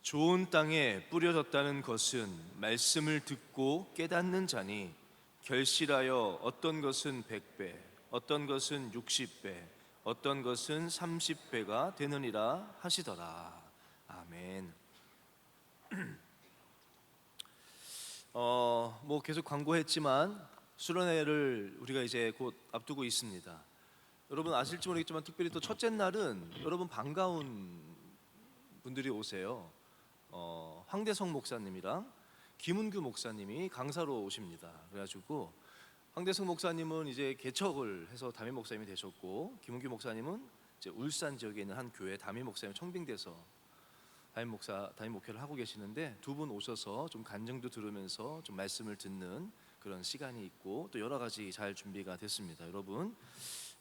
좋은 땅에 뿌려졌다는 것은 말씀을 듣고 깨닫는 자니 결실하여 어떤 것은 100배, 어떤 것은 60배, 어떤 것은 30배가 되느니라 하시더라. 아멘. 계속 광고했지만 수련회를 우리가 이제 곧 앞두고 있습니다. 여러분 아실지 모르겠지만 특별히 또 첫째 날은 여러분 반가운 분들이 오세요. 황대성 목사님이랑 김은규 목사님이 강사로 오십니다. 그래가지고 황대성 목사님은 이제 개척을 해서 담임 목사님이 되셨고, 김은규 목사님은 이제 울산 지역에 있는 한 교회 담임 목사님 청빙돼서 담임 목회를 하고 계시는데, 두 분 오셔서 좀 간증도 들으면서 좀 말씀을 듣는 그런 시간이 있고, 또 여러 가지 잘 준비가 됐습니다. 여러분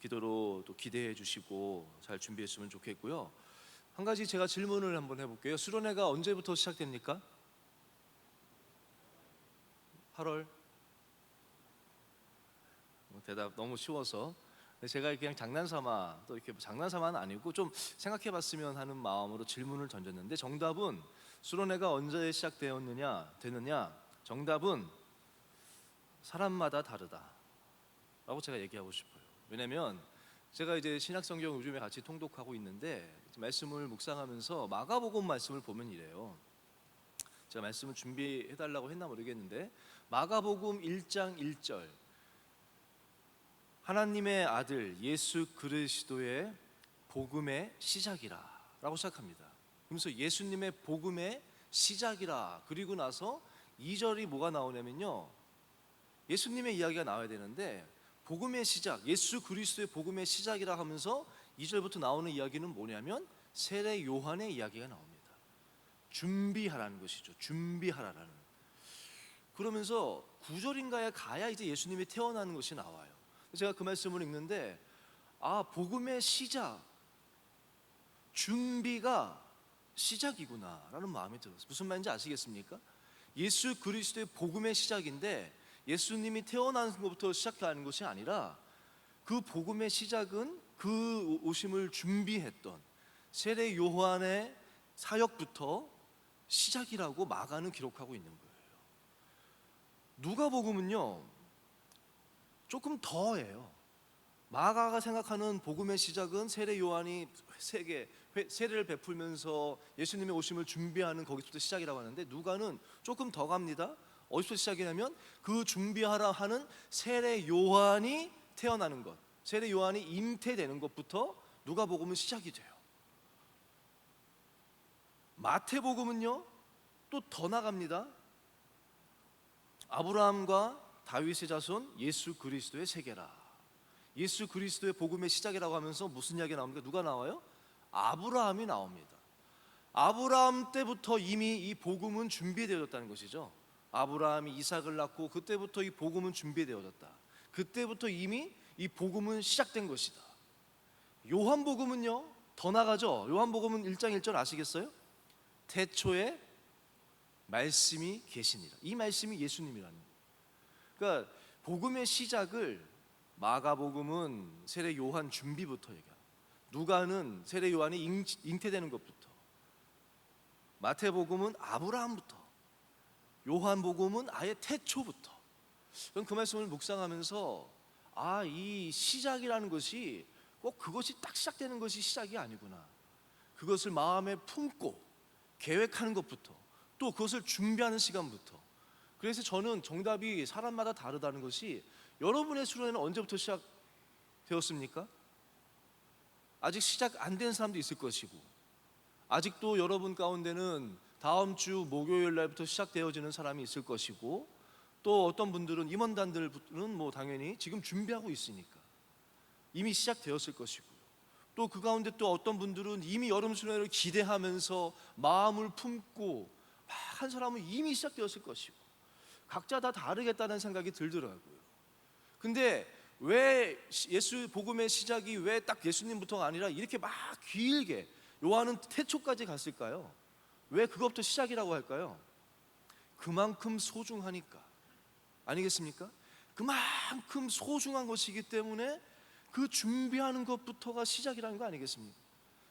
기도로 또 기대해 주시고 잘 준비했으면 좋겠고요. 한 가지 제가 질문을 한번 해볼게요. 수련회가 언제부터 시작됩니까? 8월? 대답 너무 쉬워서 제가 그냥 장난삼아, 또 이렇게 장난삼아는 아니고 좀 생각해봤으면 하는 마음으로 질문을 던졌는데, 정답은 수련회가 언제 되느냐, 정답은 사람마다 다르다라고 제가 얘기하고 싶어요. 왜냐면 제가 이제 신약성경 요즘에 같이 통독하고 있는데 말씀을 묵상하면서 마가복음 말씀을 보면 이래요. 제가 말씀을 준비해달라고 했나 모르겠는데, 마가복음 1장 1절, 하나님의 아들 예수 그리스도의 복음의 시작이라 라고 시작합니다. 그러면서 예수님의 복음의 시작이라, 그리고 나서 2절이 뭐가 나오냐면요, 예수님의 이야기가 나와야 되는데 복음의 시작, 예수 그리스도의 복음의 시작이라 하면서 2절부터 나오는 이야기는 뭐냐면 세례 요한의 이야기가 나옵니다. 준비하라는 것이죠. 준비하라는. 그러면서 9절인가에 가야 이제 예수님이 태어나는 것이 나와요. 제가 그 말씀을 읽는데, 복음의 시작, 준비가 시작이구나 라는 마음이 들었어요. 무슨 말인지 아시겠습니까? 예수 그리스도의 복음의 시작인데, 예수님이 태어나는 것부터 시작하는 것이 아니라 그 복음의 시작은 그 오심을 준비했던 세례 요한의 사역부터 시작이라고 마가는 기록하고 있는 거예요. 누가복음은요 조금 더해요. 마가가 생각하는 복음의 시작은 세례 요한이 세례를 베풀면서 예수님의 오심을 준비하는 거기서부터 시작이라고 하는데, 누가는 조금 더 갑니다. 어디서 시작이냐면 그 준비하라 하는 세례 요한이 태어나는 것, 세례 요한이 잉태되는 것부터 누가복음은 시작이 돼요. 마태복음은요 또 더 나갑니다. 아브라함과 다윗의 자손 예수 그리스도의 세계라. 예수 그리스도의 복음의 시작이라고 하면서 무슨 이야기가 나옵니까? 누가 나와요? 아브라함이 나옵니다. 아브라함 때부터 이미 이 복음은 준비되어졌다는 것이죠. 아브라함이 이삭을 낳고 그때부터 이 복음은 준비되어졌다. 그때부터 이미 이 복음은 시작된 것이다. 요한복음은요 더 나가죠. 요한복음은 1장 1절 아시겠어요? 태초에 말씀이 계시니라. 이 말씀이 예수님이라는 거예요. 그러니까 복음의 시작을 마가복음은 세례 요한 준비부터 얘기해요. 누가는 세례 요한이 잉태되는 것부터, 마태복음은 아브라함부터, 요한복음은 아예 태초부터. 저는 그 말씀을 묵상하면서 이 시작이라는 것이 꼭 그것이 딱 시작되는 것이 시작이 아니구나. 그것을 마음에 품고 계획하는 것부터, 또 그것을 준비하는 시간부터. 그래서 저는 정답이 사람마다 다르다는 것이, 여러분의 수련회는 언제부터 시작되었습니까? 아직 시작 안 된 사람도 있을 것이고, 아직도 여러분 가운데는 다음 주 목요일 날부터 시작되어지는 사람이 있을 것이고, 또 어떤 분들은 임원단들은 당연히 지금 준비하고 있으니까 이미 시작되었을 것이고요. 또 그 가운데 또 어떤 분들은 이미 여름 수련회를 기대하면서 마음을 품고 막 한 사람은 이미 시작되었을 것이고, 각자 다 다르겠다는 생각이 들더라고요. 근데 왜 예수 복음의 시작이 왜 딱 예수님부터가 아니라 이렇게 막 길게 요한은 태초까지 갔을까요? 왜 그것부터 시작이라고 할까요? 그만큼 소중하니까 아니겠습니까? 그만큼 소중한 것이기 때문에 그 준비하는 것부터가 시작이라는 거 아니겠습니까?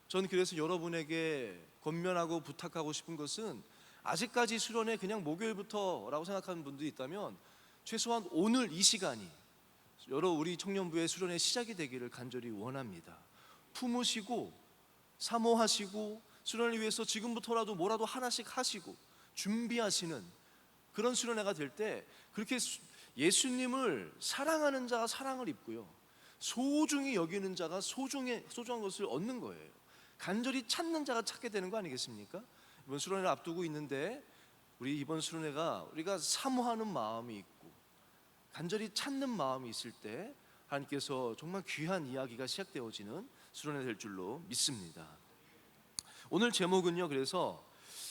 저는 그래서 여러분에게 권면하고 부탁하고 싶은 것은, 아직까지 수련회 그냥 목요일부터라고 생각하는 분들이 있다면 최소한 오늘 이 시간이 우리 청년부의 수련회 시작이 되기를 간절히 원합니다. 품으시고 사모하시고 수련을 위해서 지금부터라도 뭐라도 하나씩 하시고 준비하시는 그런 수련회가 될 때, 그렇게 예수님을 사랑하는 자가 사랑을 입고요, 소중히 여기는 자가 소중한 것을 얻는 거예요. 간절히 찾는 자가 찾게 되는 거 아니겠습니까? 이번 수련회를 앞두고 있는데, 우리 이번 수련회가 우리가 사모하는 마음이 있고 간절히 찾는 마음이 있을 때 하나님께서 정말 귀한 이야기가 시작되어지는 수련회 될 줄로 믿습니다. 오늘 제목은요, 그래서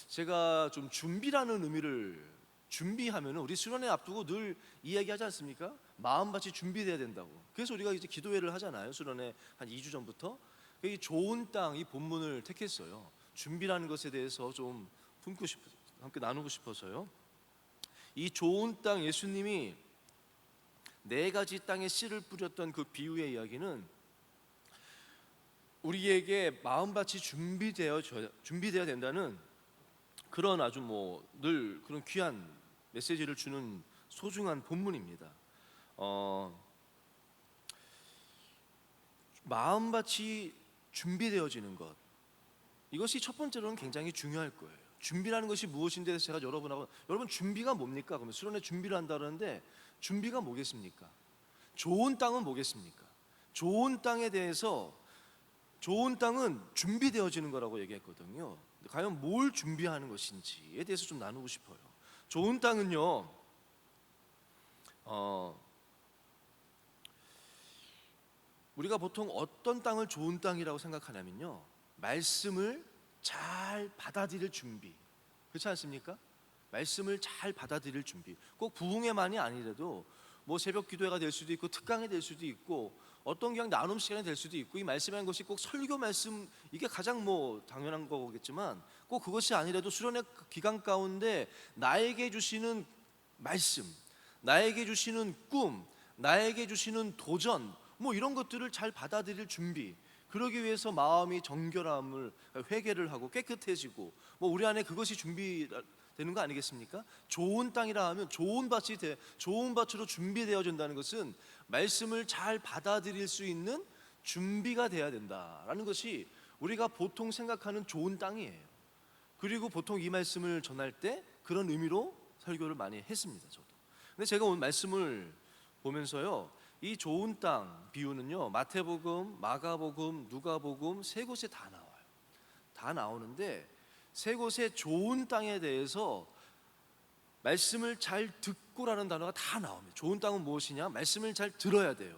제가 좀 준비라는 의미를, 준비하면 우리 수련회 앞두고 늘 이야기하지 않습니까? 마음밭이 준비돼야 된다고. 그래서 우리가 이제 기도회를 하잖아요. 수련회 한 2주 전부터. 이 좋은 땅, 이 본문을 택했어요. 준비라는 것에 대해서 좀 함께 나누고 싶어서요. 이 좋은 땅, 예수님이 4가지 땅에 씨를 뿌렸던 그 비유의 이야기는 우리에게 마음밭이 준비되어야 된다는 그런 아주 늘 그런 귀한 메시지를 주는 소중한 본문입니다. 마음밭이 준비되어지는 것, 이것이 첫 번째로는 굉장히 중요할 거예요. 준비라는 것이 무엇인데 제가 여러분 준비가 뭡니까? 그러면 수련회 준비를 한다 그러는데 준비가 뭐겠습니까? 좋은 땅은 뭐겠습니까? 좋은 땅에 대해서, 좋은 땅은 준비되어지는 거라고 얘기했거든요. 과연 뭘 준비하는 것인지에 대해서 좀 나누고 싶어요. 좋은 땅은요, 우리가 보통 어떤 땅을 좋은 땅이라고 생각하냐면요, 말씀을 잘 받아들일 준비, 그렇지 않습니까? 말씀을 잘 받아들일 준비. 꼭 부흥회만이 아니라도 새벽 기도회가 될 수도 있고 특강이 될 수도 있고 어떤 그냥 나눔 시간이 될 수도 있고, 이 말씀이라는 것이 꼭 설교 말씀, 이게 가장 당연한 거겠지만 꼭 그것이 아니라도 수련회 기간 가운데 나에게 주시는 말씀, 나에게 주시는 꿈, 나에게 주시는 도전, 이런 것들을 잘 받아들일 준비, 그러기 위해서 마음이 정결함을, 회개를 하고 깨끗해지고 우리 안에 그것이 준비되는 거 아니겠습니까? 좋은 땅이라 하면 좋은 밭으로 준비되어진다는 것은 말씀을 잘 받아들일 수 있는 준비가 돼야 된다라는 것이 우리가 보통 생각하는 좋은 땅이에요. 그리고 보통 이 말씀을 전할 때 그런 의미로 설교를 많이 했습니다, 저도. 근데 제가 오늘 말씀을 보면서요, 이 좋은 땅 비유는요, 마태복음, 마가복음, 누가복음 3곳에 다 나와요. 다 나오는데 3곳의 좋은 땅에 대해서 말씀을 잘 듣고라는 단어가 다 나옵니다. 좋은 땅은 무엇이냐? 말씀을 잘 들어야 돼요.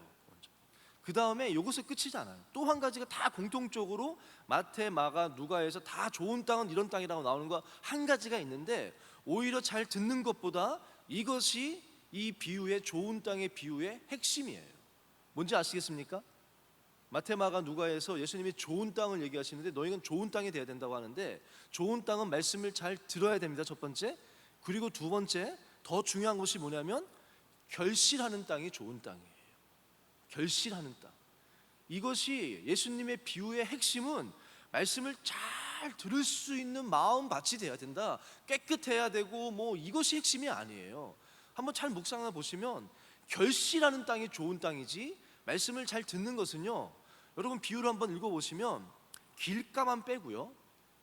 그 다음에 이것은 끝이지 않아요. 또 한 가지가 다 공통적으로 마태, 마가, 누가에서 다 좋은 땅은 이런 땅이라고 나오는 거 한 가지가 있는데, 오히려 잘 듣는 것보다 이것이 이 비유의, 좋은 땅의 비유의 핵심이에요. 뭔지 아시겠습니까? 마태, 마가, 누가에서 예수님이 좋은 땅을 얘기하시는데 너희는 좋은 땅이 돼야 된다고 하는데, 좋은 땅은 말씀을 잘 들어야 됩니다, 첫 번째. 그리고 두 번째, 더 중요한 것이 뭐냐면 결실하는 땅이 좋은 땅이에요. 결실하는 땅. 이것이 예수님의 비유의 핵심은 말씀을 잘 들을 수 있는 마음밭이 돼야 된다, 깨끗해야 되고 이것이 핵심이 아니에요. 한번 잘 묵상해 보시면 결실하는 땅이 좋은 땅이지, 말씀을 잘 듣는 것은요, 여러분 비유를 한번 읽어보시면 길가만 빼고요,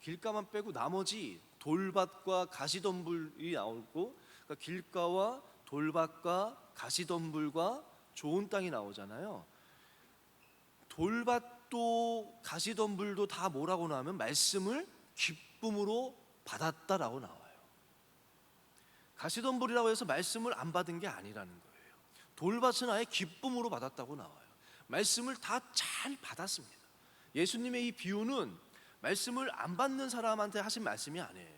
길가만 빼고 나머지 돌밭과 가시덤불이 나오고, 그러니까 길가와 돌밭과 가시덤불과 좋은 땅이 나오잖아요. 돌밭도 가시덤불도 다 뭐라고 나오면 말씀을 기쁨으로 받았다라고 나와요. 가시덤불이라고 해서 말씀을 안 받은 게 아니라는 거예요. 돌밭은 아예 기쁨으로 받았다고 나와요. 말씀을 다 잘 받았습니다. 예수님의 이 비유는 말씀을 안 받는 사람한테 하신 말씀이 아니에요.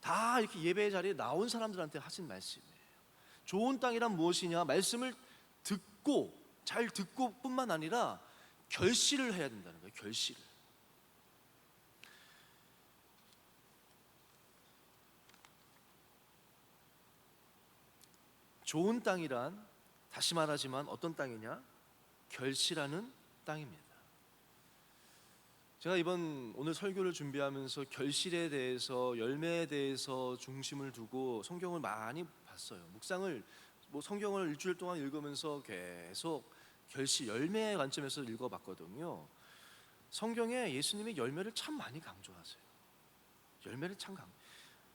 다 이렇게 예배 자리에 나온 사람들한테 하신 말씀이에요. 좋은 땅이란 무엇이냐? 말씀을 잘 듣고 뿐만 아니라 결실을 해야 된다는 거예요. 결실을. 좋은 땅이란, 다시 말하지만 어떤 땅이냐? 결실하는 땅입니다. 제가 오늘 설교를 준비하면서 결실에 대해서, 열매에 대해서 중심을 두고 성경을 많이 봤어요. 묵상을 성경을 일주일 동안 읽으면서 계속 결실, 열매의 관점에서 읽어봤거든요. 성경에 예수님이 열매를 참 많이 강조하세요. 열매를 참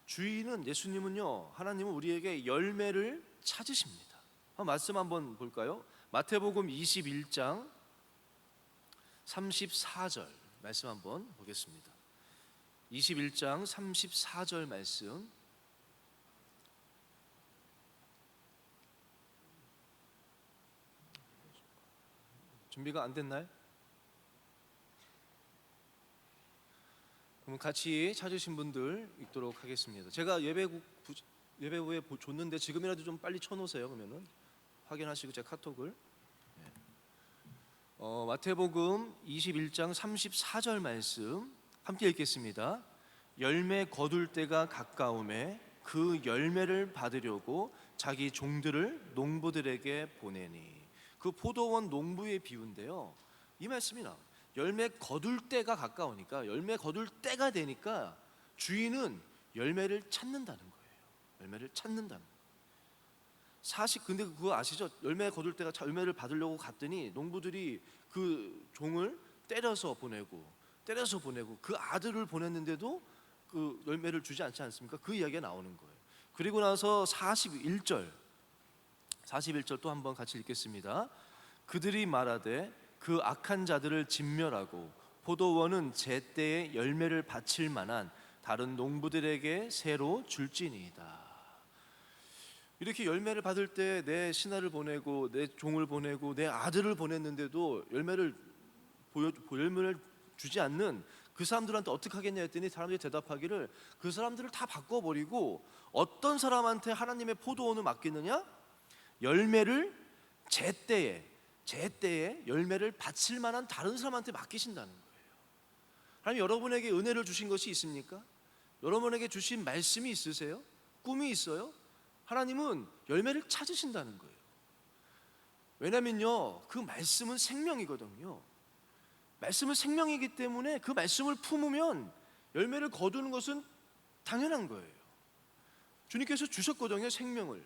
주인은, 예수님은요, 하나님은 우리에게 열매를 찾으십니다. 말씀 한번 볼까요? 마태복음 21장 34절 말씀 한번 보겠습니다. 21장 34절 말씀. 준비가 안 됐나요? 그럼 같이 찾으신 분들 읽도록 하겠습니다. 제가 예배후에 줬는데 지금이라도 좀 빨리 쳐놓으세요. 그러면은 확인하시고 제 카톡을. 마태복음 21장 34절 말씀 함께 읽겠습니다. 열매 거둘 때가 가까우매 그 열매를 받으려고 자기 종들을 농부들에게 보내니. 그 포도원 농부의 비유인데요, 이 말씀이 나와요. 열매 거둘 때가 가까우니까, 열매 거둘 때가 되니까 주인은 열매를 찾는다는 거예요. 열매를 찾는다는 거예요. 근데 그거 아시죠? 열매 거둘 때가 열매를 받으려고 갔더니 농부들이 그 종을 때려서 보내고 그 아들을 보냈는데도 그 열매를 주지 않지 않습니까? 그 이야기가 나오는 거예요. 그리고 나서 41절 또 한번 같이 읽겠습니다. 그들이 말하되 그 악한 자들을 진멸하고 포도원은 제때에 열매를 바칠 만한 다른 농부들에게 새로 줄지니이다. 이렇게 열매를 받을 때 내 신하를 보내고 내 종을 보내고 내 아들을 보냈는데도 열매를 주지 않는 그 사람들한테 어떻게 하겠냐 했더니 사람들이 대답하기를, 그 사람들을 다 바꿔버리고 어떤 사람한테 하나님의 포도원을 맡기느냐? 열매를 제때에 열매를 바칠 만한 다른 사람한테 맡기신다는 거예요. 하나님 여러분에게 은혜를 주신 것이 있습니까? 여러분에게 주신 말씀이 있으세요? 꿈이 있어요? 하나님은 열매를 찾으신다는 거예요. 왜냐면요, 그 말씀은 생명이거든요. 말씀은 생명이기 때문에 그 말씀을 품으면 열매를 거두는 것은 당연한 거예요. 주님께서 주셨거든요, 생명을.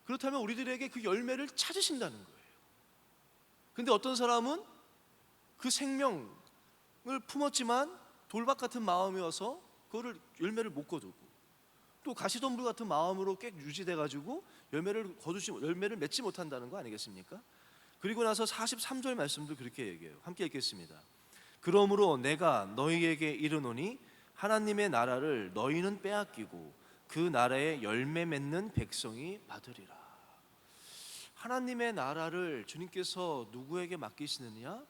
그렇다면 우리들에게 그 열매를 찾으신다는 거예요. 근데 어떤 사람은 그 생명을 품었지만 돌박 같은 마음이어서 그거를 열매를 못 거두고, 또 가시덤불 같은 마음으로 꽤 유지돼 가지고 열매를 맺지 못한다는 거 아니겠습니까? 그리고 나서 43절 말씀도 그렇게 얘기해요. 함께 읽겠습니다. 그러므로 내가 너희에게 이르노니 하나님의 나라를 너희는 빼앗기고 그 나라에 열매 맺는 백성이 받으리라. 하나님의 나라를 주님께서 누구에게 맡기시느냐?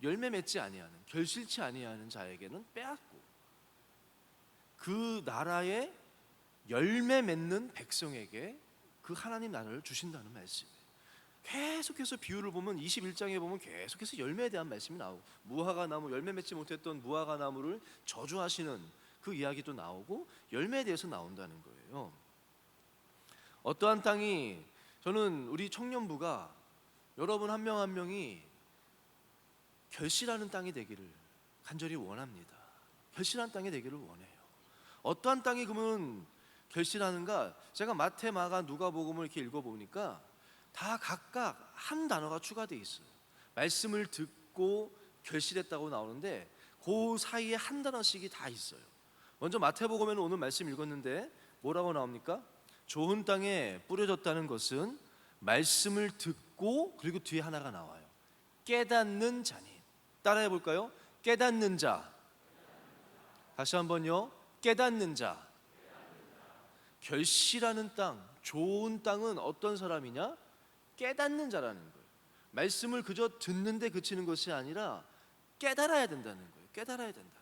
열매 맺지 아니하는, 결실치 아니하는 자에게는 빼앗고, 그 나라에 열매 맺는 백성에게 그 하나님 나라를 주신다는 말씀이에요. 계속해서 비유를 보면 21장에 보면 계속해서 열매에 대한 말씀이 나오고, 무화과 나무, 열매 맺지 못했던 무화과 나무를 저주하시는 그 이야기도 나오고 열매에 대해서 나온다는 거예요. 어떠한 땅이, 저는 우리 청년부가 여러분 한 명 한 명이 결실하는 땅이 되기를 간절히 원합니다. 결실하는 땅이 되기를 원해요. 어떠한 땅이 그러면 결실하는가? 제가 마태, 마가, 누가복음을 이렇게 읽어보니까 다 각각 한 단어가 추가되어 있어요. 말씀을 듣고 결실했다고 나오는데 그 사이에 한 단어씩이 다 있어요. 먼저 마태복음에는 오늘 말씀 읽었는데 뭐라고 나옵니까? 좋은 땅에 뿌려졌다는 것은 말씀을 듣고, 그리고 뒤에 하나가 나와요. 깨닫는 자니. 따라해 볼까요? 깨닫는 자. 다시 한번요. 깨닫는 자. 결실하는 땅, 좋은 땅은 어떤 사람이냐? 깨닫는 자라는 거예요. 말씀을 그저 듣는데 그치는 것이 아니라 깨달아야 된다는 거예요. 깨달아야 된다.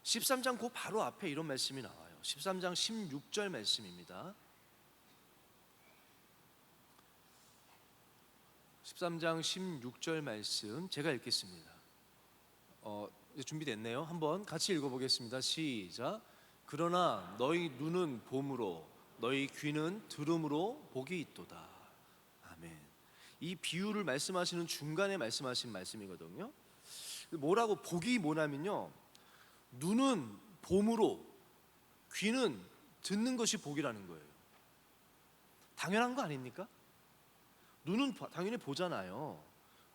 13장 그 바로 앞에 이런 말씀이 나와요. 13장 16절 말씀입니다. 13장 16절 말씀 제가 읽겠습니다. 이제 준비됐네요. 한번 같이 읽어보겠습니다. 시작. 그러나 너희 눈은 봄으로 너희 귀는 들음으로 복이 있도다. 아멘. 이 비유를 말씀하시는 중간에 말씀하신 말씀이거든요. 뭐라고 복이 뭐냐면요, 눈은 봄으로 귀는 듣는 것이 복이라는 거예요. 당연한 거 아닙니까? 눈은 당연히 보잖아요.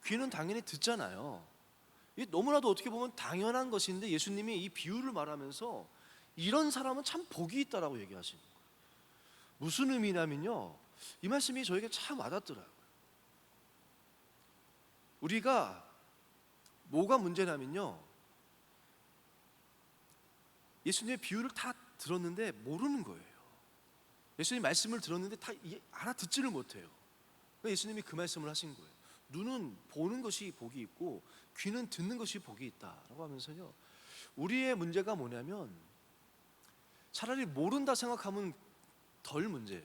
귀는 당연히 듣잖아요. 이게 너무나도 어떻게 보면 당연한 것인데 예수님이 이 비유를 말하면서 이런 사람은 참 복이 있다라고 얘기하시는 거예요. 무슨 의미냐면요, 이 말씀이 저에게 참 와닿더라고요. 우리가 뭐가 문제냐면요, 예수님의 비유를 다 들었는데 모르는 거예요. 예수님 말씀을 들었는데 다 알아듣지를 못해요. 그러니까 예수님이 그 말씀을 하신 거예요. 눈은 보는 것이 복이 있고 귀는 듣는 것이 복이 있다라고 하면서요, 우리의 문제가 뭐냐면 차라리 모른다 생각하면 덜 문제예요.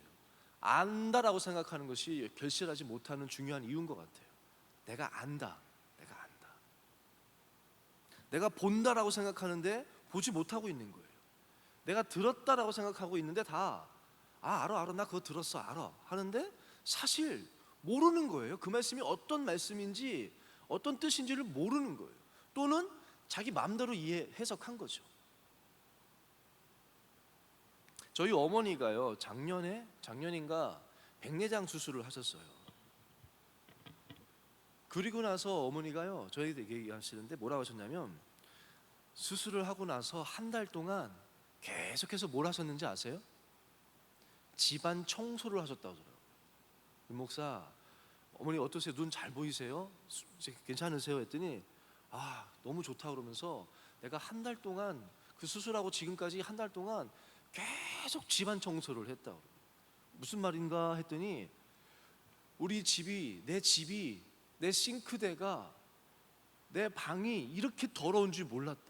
안다라고 생각하는 것이 결실하지 못하는 중요한 이유인 것 같아요. 내가 안다, 내가 안다. 내가 본다라고 생각하는데 보지 못하고 있는 거예요. 내가 들었다라고 생각하고 있는데 다 알아 나 그거 들었어 알아 하는데 사실 모르는 거예요. 그 말씀이 어떤 말씀인지 어떤 뜻인지를 모르는 거예요. 또는 자기 마음대로 해석한 거죠. 저희 어머니가요, 작년인가 백내장 수술을 하셨어요. 그리고 나서 어머니가요, 저희에게 얘기하시는데 뭐라고 하셨냐면, 수술을 하고 나서 한 달 동안 계속해서 뭘 하셨는지 아세요? 집안 청소를 하셨다고 그러더라고요. 목사, 어머니 어떠세요? 눈 잘 보이세요? 괜찮으세요? 했더니 너무 좋다 그러면서 내가 한 달 동안 그 수술하고 지금까지 한 달 동안 계속 집안 청소를 했다고. 무슨 말인가 했더니 우리 집이 내 싱크대가 내 방이 이렇게 더러운 줄 몰랐다.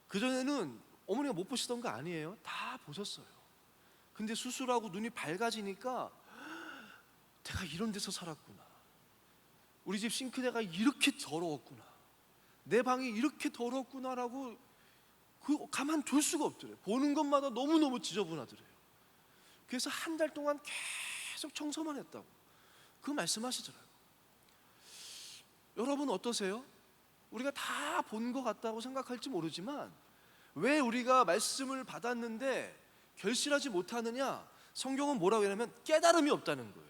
그전에는 어머니가 못 보시던 거 아니에요. 다 보셨어요. 근데 수술하고 눈이 밝아지니까 내가 이런 데서 살았구나. 우리 집 싱크대가 이렇게 더러웠구나. 내 방이 이렇게 더럽구나라고 가만 둘 수가 없더래요. 보는 것마다 너무너무 지저분하더래요. 그래서 한 달 동안 계속 청소만 했다고 그 말씀하시더라고요. 여러분 어떠세요? 우리가 다 본 것 같다고 생각할지 모르지만 왜 우리가 말씀을 받았는데 결실하지 못하느냐? 성경은 뭐라고 하냐면 깨달음이 없다는 거예요.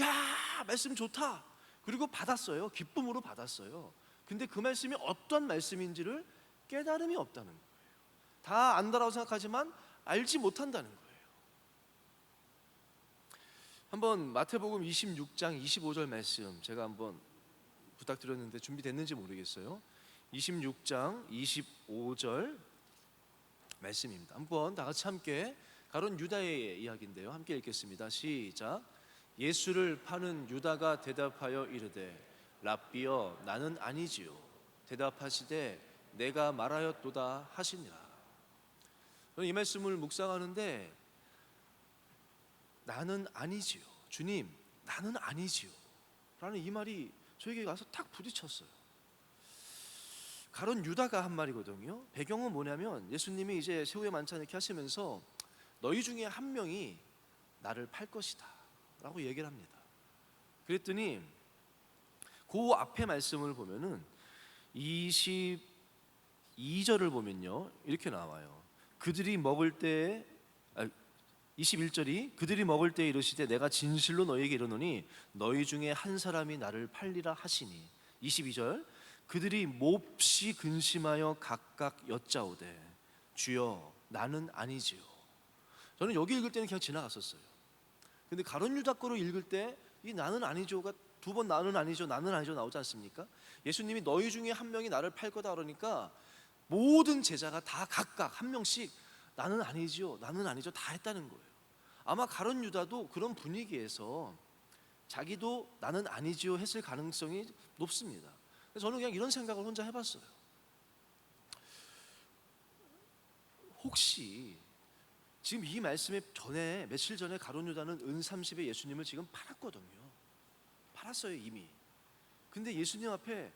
야, 말씀 좋다. 그리고 받았어요. 기쁨으로 받았어요. 근데 그 말씀이 어떤 말씀인지를 깨달음이 없다는 거예요. 다 안다라고 생각하지만 알지 못한다는 거예요. 한번 마태복음 26장 25절 말씀 제가 한번 부탁드렸는데 준비됐는지 모르겠어요. 26장 25절 말씀입니다. 한번 다 같이 함께, 가룟 유다의 이야기인데요, 함께 읽겠습니다. 시작. 예수를 파는 유다가 대답하여 이르되 랍비여 나는 아니지요. 대답하시되 내가 말하였도다 하시니라. 저는 이 말씀을 묵상하는데 나는 아니지요, 주님 나는 아니지요 라는 이 말이 저에게 와서 탁 부딪혔어요. 가룟 유다가 한 말이거든요. 배경은 뭐냐면 예수님이 이제 최후의 만찬 이렇게 하시면서 너희 중에 한 명이 나를 팔 것이다 라고 얘기를 합니다. 그랬더니 그 앞에 말씀을 보면은 22절을 보면요 이렇게 나와요. 그들이 먹을 때 21절이 그들이 먹을 때 이르시되 내가 진실로 너희에게 이르노니 너희 중에 한 사람이 나를 팔리라 하시니. 22절 그들이 몹시 근심하여 각각 여짜오되 주여 나는 아니지요. 저는 여기 읽을 때는 그냥 지나갔었어요. 근데 가룟 유다 거로 읽을 때 이 나는 아니죠가 두 번 나는 아니죠 나오지 않습니까? 예수님이 너희 중에 한 명이 나를 팔 거다 그러니까 모든 제자가 다 각각 한 명씩 나는 아니지요 나는 아니죠 다 했다는 거예요. 아마 가룟 유다도 그런 분위기에서 자기도 나는 아니지요 했을 가능성이 높습니다. 그래서 저는 그냥 이런 생각을 혼자 해봤어요. 혹시 지금 이 말씀에 전에 며칠 전에 가룟 유다는 은 30에 예수님을 지금 팔았거든요. 팔았어요 이미. 근데 예수님 앞에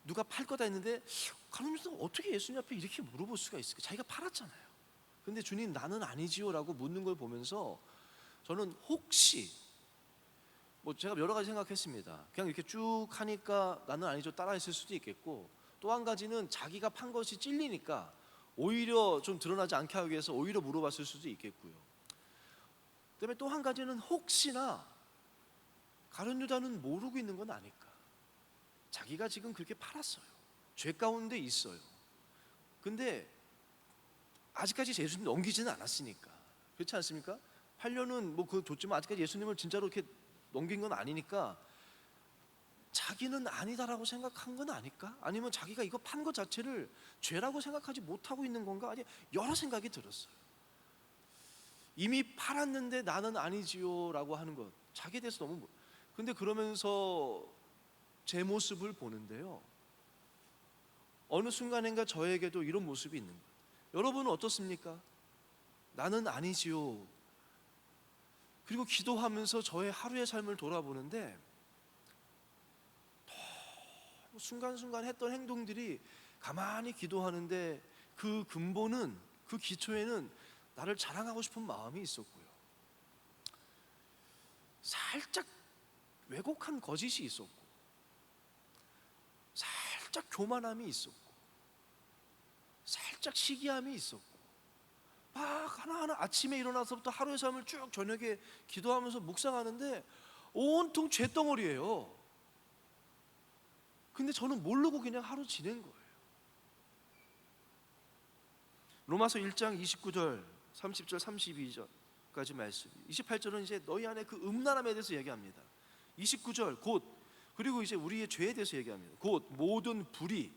누가 팔 거다 했는데 가룟 유다가 어떻게 예수님 앞에 이렇게 물어볼 수가 있을까? 자기가 팔았잖아요. 근데 주님 나는 아니지요 라고 묻는 걸 보면서 저는 혹시 뭐 제가 여러 가지 생각했습니다. 그냥 이렇게 쭉 하니까 나는 아니죠 따라했을 수도 있겠고, 또 한 가지는 자기가 판 것이 찔리니까 오히려 좀 드러나지 않게 하기 위해서 오히려 물어봤을 수도 있겠고요. 그다음에 또 한 가지는 혹시나 가룟 유다는 모르고 있는 건 아닐까. 자기가 지금 그렇게 팔았어요. 죄 가운데 있어요. 근데 아직까지 예수님 넘기지는 않았으니까. 그렇지 않습니까? 8년은 뭐 그거 줬지만 아직까지 예수님을 진짜로 이렇게 넘긴 건 아니니까 자기는 아니다라고 생각한 건 아닐까? 아니면 자기가 이거 판 것 자체를 죄라고 생각하지 못하고 있는 건가? 아니, 여러 생각이 들었어요. 이미 팔았는데 나는 아니지요 라고 하는 것, 자기에 대해서 너무 근데 그러면서 제 모습을 보는데요, 어느 순간인가 저에게도 이런 모습이 있는 거예요. 여러분은 어떻습니까? 나는 아니지요. 그리고 기도하면서 저의 하루의 삶을 돌아보는데 순간순간 했던 행동들이 가만히 기도하는데 그 근본은, 그 기초에는 나를 자랑하고 싶은 마음이 있었고요, 살짝 왜곡한 거짓이 있었고, 살짝 교만함이 있었고, 살짝 시기함이 있었고, 막 하나하나 아침에 일어나서부터 하루의 삶을 쭉 저녁에 기도하면서 묵상하는데 온통 죄덩어리예요. 근데 저는 모르고 그냥 하루 지낸 거예요. 로마서 1장 29절 30절 32절까지 말씀, 28절은 이제 너희 안에 그 음란함에 대해서 얘기합니다. 29절 곧, 그리고 이제 우리의 죄에 대해서 얘기합니다. 곧 모든 불의,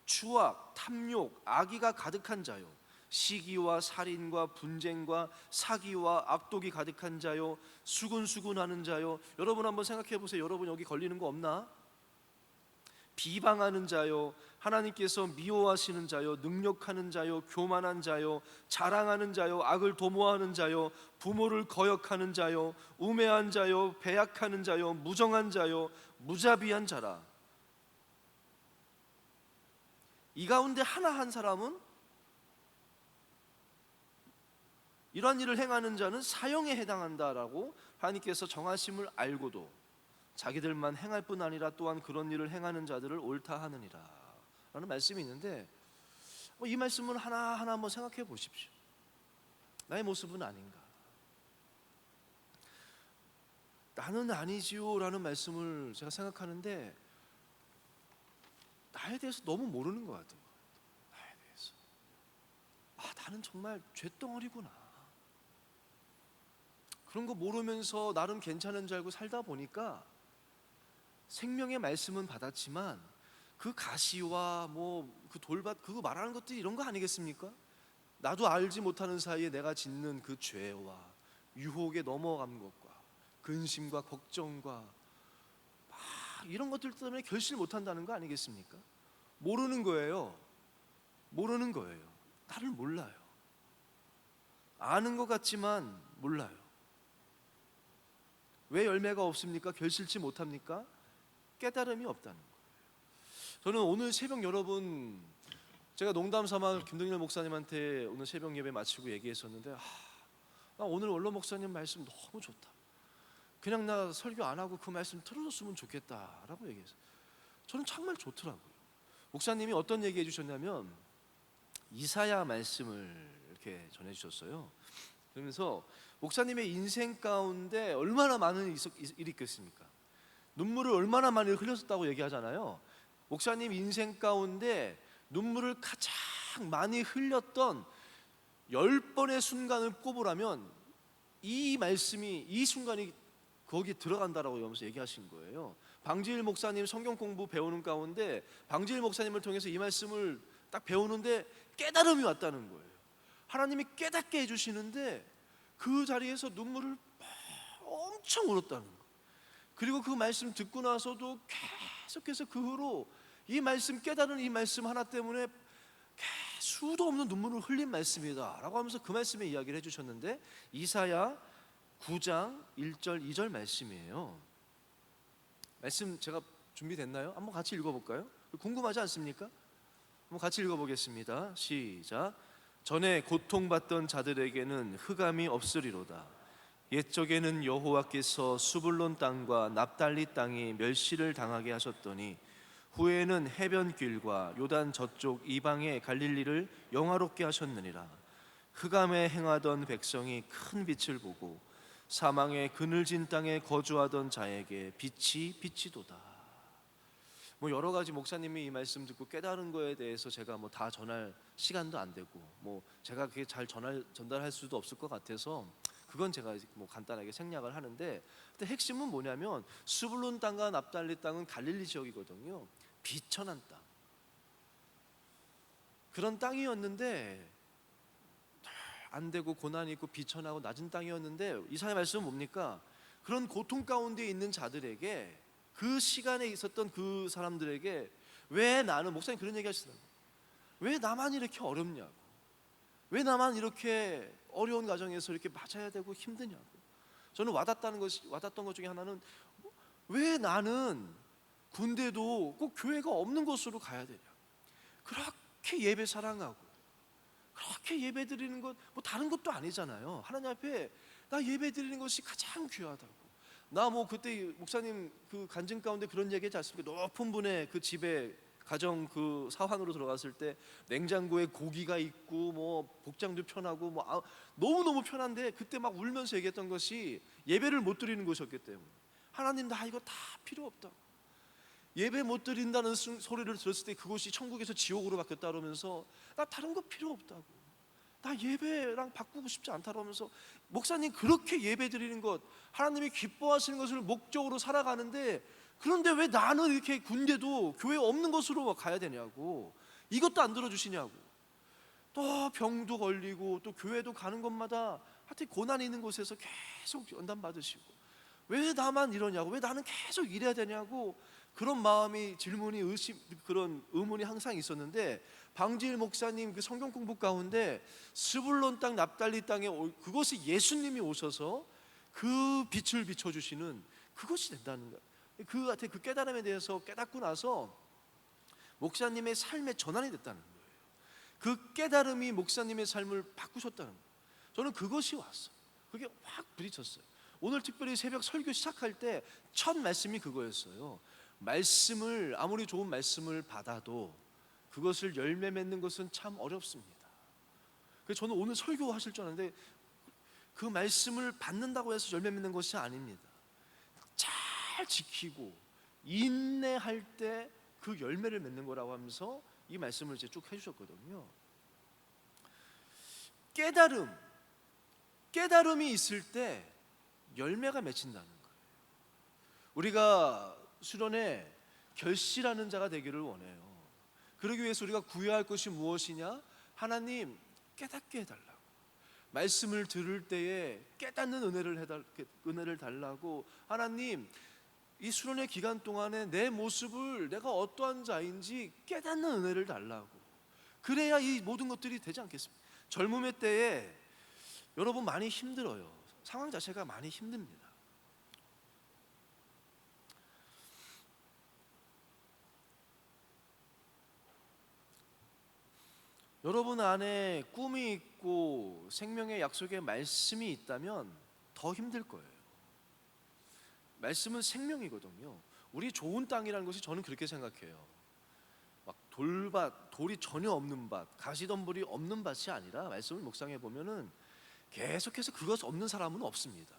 추악, 탐욕, 악의가 가득한 자요, 시기와 살인과 분쟁과 사기와 악독이 가득한 자요, 수군수군하는 자요. 여러분 한번 생각해 보세요. 여러분 여기 걸리는 거 없나? 비방하는 자요, 하나님께서 미워하시는 자요, 능력하는 자요, 교만한 자요, 자랑하는 자요, 악을 도모하는 자요, 부모를 거역하는 자요, 우매한 자요, 배약하는 자요, 무정한 자요, 무자비한 자라. 이 가운데 하나 한 사람은, 이러한 일을 행하는 자는 사형에 해당한다라고 하나님께서 정하심을 알고도 자기들만 행할 뿐 아니라 또한 그런 일을 행하는 자들을 옳다 하느니라 라는 말씀이 있는데, 이 말씀은 하나하나 한번 생각해 보십시오. 나의 모습은 아닌가? 나는 아니지요 라는 말씀을 제가 생각하는데 나에 대해서 너무 모르는 것 같은 거예요. 나에 대해서 나는 정말 죄덩어리구나. 그런 거 모르면서 나름 괜찮은 줄 알고 살다 보니까 생명의 말씀은 받았지만 그 가시와 뭐 그 돌밭 그거 말하는 것들이 이런 거 아니겠습니까? 나도 알지 못하는 사이에 내가 짓는 그 죄와 유혹에 넘어간 것과 근심과 걱정과 이런 것들 때문에 결실 못한다는 거 아니겠습니까? 모르는 거예요. 모르는 거예요. 나를 몰라요. 아는 것 같지만 몰라요. 왜 열매가 없습니까? 결실치 못합니까? 깨달음이 없다는 거예요. 저는 오늘 새벽 여러분, 제가 농담 삼아 김동일 목사님한테 오늘 새벽 예배 마치고 얘기했었는데 나 오늘 원로 목사님 말씀 너무 좋다. 그냥 나 설교 안 하고 그 말씀 틀어줬으면 좋겠다라고 얘기했어요. 저는 정말 좋더라고요. 목사님이 어떤 얘기 해주셨냐면 이사야 말씀을 이렇게 전해주셨어요. 그러면서 목사님의 인생 가운데 얼마나 많은 일이 있겠습니까? 눈물을 얼마나 많이 흘렸었다고 얘기하잖아요. 목사님 인생 가운데 눈물을 가장 많이 흘렸던 10번의 순간을 꼽으라면 이 말씀이, 이 순간이 거기에 들어간다라고 하면서 얘기하신 거예요. 방지일 목사님 성경 공부 배우는 가운데 방지일 목사님을 통해서 이 말씀을 딱 배우는데 깨달음이 왔다는 거예요. 하나님이 깨닫게 해주시는데 그 자리에서 눈물을 엄청 울었다는 거예요. 그리고 그 말씀 듣고 나서도 계속해서 그 후로 이 말씀, 깨달은 이 말씀 하나 때문에 수도 없는 눈물을 흘린 말씀이다 라고 하면서 그 말씀에 이야기를 해주셨는데, 이사야 9장 1절 2절 말씀이에요. 말씀 제가 준비됐나요? 한번 같이 읽어볼까요? 궁금하지 않습니까? 한번 같이 읽어보겠습니다. 시작. 전에 고통받던 자들에게는 흑암이 없으리로다. 옛적에는 여호와께서 수불론 땅과 납달리 땅이 멸시를 당하게 하셨더니 후에는 해변길과 요단 저쪽 이방의 갈릴리를 영화롭게 하셨느니라. 흑암에 행하던 백성이 큰 빛을 보고 사망의 그늘진 땅에 거주하던 자에게 빛이 비치도다. 여러 가지 목사님이 이 말씀 듣고 깨달은 거에 대해서 제가 다 전할 시간도 안 되고 제가 그게 잘 전달할 수도 없을 것 같아서 그건 제가 간단하게 생략을 하는데, 근데 핵심은 뭐냐면 수불론 땅과 납달리 땅은 갈릴리 지역이거든요. 비천한 땅, 그런 땅이었는데 안 되고 고난이 있고 비천하고 낮은 땅이었는데 이사야 말씀은 뭡니까? 그런 고통 가운데 있는 자들에게, 그 시간에 있었던 그 사람들에게 왜 나는, 목사님 그런 얘기 하시더라고요. 왜 나만 이렇게 어렵냐고, 왜 나만 이렇게 어려운 가정에서 이렇게 맞아야 되고 힘드냐고. 저는 와닿던 것 중에 하나는, 왜 나는 군대도 꼭 교회가 없는 곳으로 가야 되냐. 그렇게 예배 사랑하고 그렇게 예배 드리는 것 다른 것도 아니잖아요. 하나님 앞에 나 예배 드리는 것이 가장 귀하다고. 나 그때 목사님 그 간증 가운데 그런 얘기 했지 않습니까? 높은 분의 그 집에 가정 그 사환으로 들어갔을 때 냉장고에 고기가 있고 복장도 편하고 너무너무 편한데, 그때 막 울면서 얘기했던 것이 예배를 못 드리는 것이었기 때문에, 하나님 나 이거 다 필요 없다고. 예배 못 드린다는 소리를 들었을 때 그곳이 천국에서 지옥으로 바뀌었다 그러면서 나 다른 거 필요 없다고, 나 예배랑 바꾸고 싶지 않다 그러면서, 목사님 그렇게 예배 드리는 것, 하나님이 기뻐하시는 것을 목적으로 살아가는데, 그런데 왜 나는 이렇게 군대도 교회 없는 곳으로 가야 되냐고, 이것도 안 들어주시냐고. 또 병도 걸리고 또 교회도 가는 곳마다 하여튼 고난이 있는 곳에서 계속 연단 받으시고, 왜 나만 이러냐고, 왜 나는 계속 이래야 되냐고, 그런 마음이, 질문이, 그런 의문이 항상 있었는데, 방지일 목사님 그 성경 공부 가운데 스불론 땅 납달리 땅에 그것이 예수님이 오셔서 그 빛을 비춰주시는 그것이 된다는 거예요. 그 깨달음에 대해서 깨닫고 나서 목사님의 삶의 전환이 됐다는 거예요. 그 깨달음이 목사님의 삶을 바꾸셨다는 거예요. 저는 그것이 왔어요. 그게 확 부딪혔어요. 오늘 특별히 새벽 설교 시작할 때 첫 말씀이 그거였어요. 말씀을, 아무리 좋은 말씀을 받아도 그것을 열매 맺는 것은 참 어렵습니다. 그래서 저는 오늘 설교하실 줄 알았는데, 그 말씀을 받는다고 해서 열매 맺는 것이 아닙니다. 잘 지키고 인내할 때 그 열매를 맺는 거라고 하면서 이 말씀을 이제 쭉 해주셨거든요. 깨달음이 있을 때 열매가 맺힌다는 거예요. 우리가 수련회 결실하는 자가 되기를 원해요. 그러기 위해서 우리가 구해야 할 것이 무엇이냐? 하나님 깨닫게 해달라고, 말씀을 들을 때에 깨닫는 은혜를 달라고, 하나님 이 수련회 기간 동안에 내 모습을, 내가 어떠한 자인지 깨닫는 은혜를 달라고. 그래야 이 모든 것들이 되지 않겠습니까? 젊음의 때에 여러분 많이 힘들어요. 상황 자체가 많이 힘듭니다. 여러분 안에 꿈이 있고 생명의 약속의 말씀이 있다면 더 힘들 거예요. 말씀은 생명이거든요. 우리 좋은 땅이라는 것이, 저는 그렇게 생각해요. 막 돌이 전혀 없는 밭, 가시덤불이 없는 밭이 아니라, 말씀을 묵상해 보면은 계속해서 그것 없는 사람은 없습니다.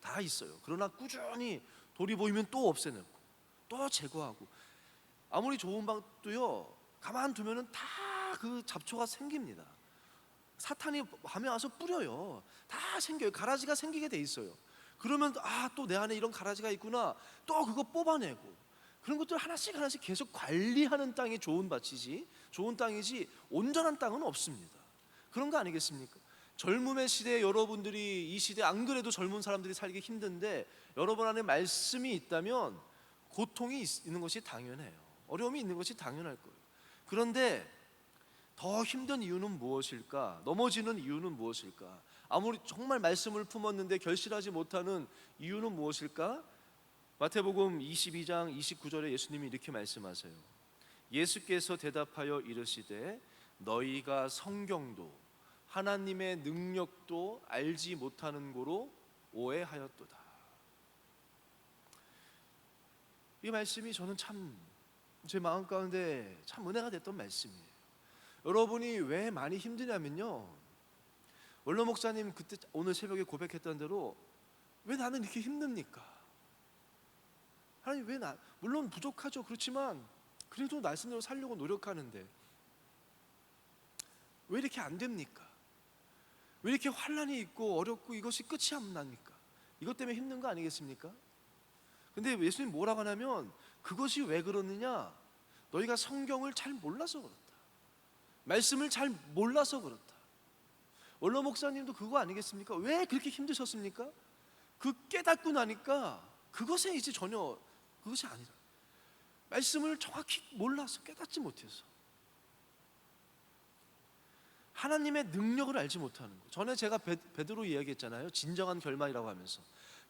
다 있어요. 그러나 꾸준히 돌이 보이면 또 없애내고 또 제거하고, 아무리 좋은 밭도요, 가만 두면은 다 그 잡초가 생깁니다. 사탄이 밤에 와서 뿌려요. 다 생겨요. 가라지가 생기게 돼 있어요. 그러면 또 내 안에 이런 가라지가 있구나, 또 그거 뽑아내고, 그런 것들 하나씩 계속 관리하는 땅이 좋은 땅이지 온전한 땅은 없습니다. 그런 거 아니겠습니까? 젊음의 시대에 여러분들이, 이 시대 안 그래도 젊은 사람들이 살기 힘든데, 여러분 안에 말씀이 있다면 고통이 있는 것이 당연해요. 어려움이 있는 것이 당연할 거예요. 그런데 더 힘든 이유는 무엇일까? 넘어지는 이유는 무엇일까? 아무리 정말 말씀을 품었는데 결실하지 못하는 이유는 무엇일까? 마태복음 22장 29절에 예수님이 이렇게 말씀하세요. 예수께서 대답하여 이르시되 너희가 성경도 하나님의 능력도 알지 못하는 고로 오해하였도다. 이 말씀이 저는 참 제 마음 가운데 참 은혜가 됐던 말씀이에요. 여러분이 왜 많이 힘드냐면요, 원로 목사님 그때 오늘 새벽에 고백했던 대로 왜 나는 이렇게 힘듭니까? 하나님 왜 물론 부족하죠. 그렇지만 그래도 말씀대로 살려고 노력하는데 왜 이렇게 안 됩니까? 왜 이렇게 환난이 있고 어렵고 이것이 끝이 안 납니까? 이것 때문에 힘든 거 아니겠습니까? 근데 예수님 뭐라고 하냐면 그것이 왜 그러느냐? 너희가 성경을 잘 몰라서 그렇다. 말씀을 잘 몰라서 그렇다. 원로 목사님도 그거 아니겠습니까? 왜 그렇게 힘드셨습니까? 그 깨닫고 나니까 그것에 이제 전혀 그것이 아니라 말씀을 정확히 몰라서 깨닫지 못해서 하나님의 능력을 알지 못하는 거. 전에 제가 베드로 이야기했잖아요. 진정한 결말이라고 하면서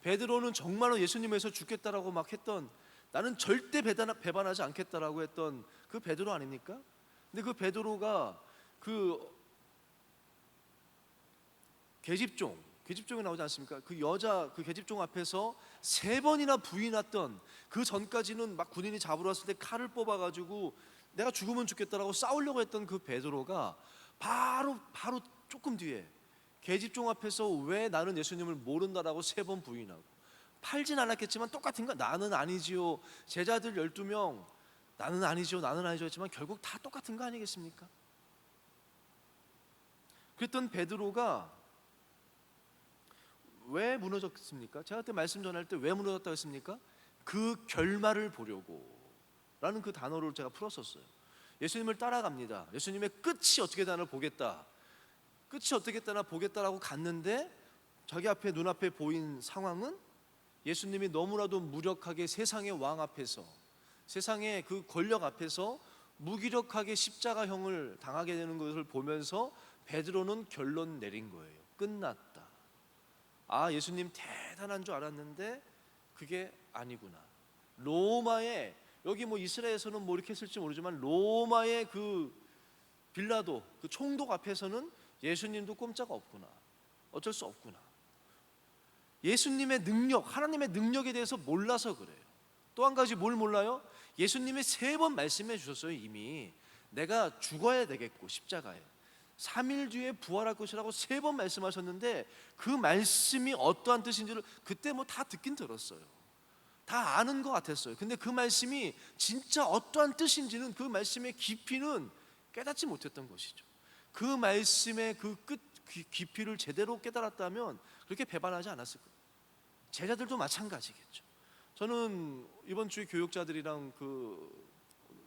베드로는 정말로 예수님에서 죽겠다라고 막 했던, 나는 절대 배반하지 않겠다라고 했던 그 베드로 아닙니까? 근데 그 베드로가 그 계집종이 나오지 않습니까? 그 여자 그 계집종 앞에서 3번이나 부인했던, 그 전까지는 막 군인이 잡으러 왔을 때 칼을 뽑아가지고 내가 죽으면 죽겠다라고 싸우려고 했던 그 베드로가 바로 조금 뒤에 계집종 앞에서 왜 나는 예수님을 모른다라고 3번 부인하고, 팔진 않았겠지만 똑같은 거, 나는 아니지요. 제자들 12명 나는 아니죠 했지만 결국 다 똑같은 거 아니겠습니까? 그랬던 베드로가 왜 무너졌습니까? 제가 그때 말씀 전할 때 왜 무너졌다고 했습니까? 그 결말을 보려고 라는 그 단어를 제가 풀었었어요. 예수님을 따라갑니다. 예수님의 끝이 어떻게 되나 보겠다. 끝이 어떻게 되나 보겠다라고 갔는데 자기 앞에 눈앞에 보인 상황은 예수님이 너무나도 무력하게 세상의 왕 앞에서, 세상의 그 권력 앞에서 무기력하게 십자가형을 당하게 되는 것을 보면서 베드로는 결론 내린 거예요. 끝났다. 아, 예수님 대단한 줄 알았는데 그게 아니구나. 로마의, 여기 뭐 이스라엘에서는 뭐 이렇게 했을지 모르지만 로마의 그 빌라도, 그 총독 앞에서는 예수님도 꼼짝 없구나. 어쩔 수 없구나. 예수님의 능력, 하나님의 능력에 대해서 몰라서 그래요. 또 한 가지 뭘 몰라요? 예수님이 3번 말씀해 주셨어요. 이미 내가 죽어야 되겠고 십자가에 3일 뒤에 부활할 것이라고 3번 말씀하셨는데 그 말씀이 어떠한 뜻인지를 그때 뭐 다 듣긴 들었어요. 다 아는 것 같았어요. 근데 그 말씀이 진짜 어떠한 뜻인지는, 그 말씀의 깊이는 깨닫지 못했던 것이죠. 그 말씀의 그 끝 깊이를 제대로 깨달았다면 그렇게 배반하지 않았을 거예요. 제자들도 마찬가지겠죠. 저는 이번 주에 교육자들이랑 그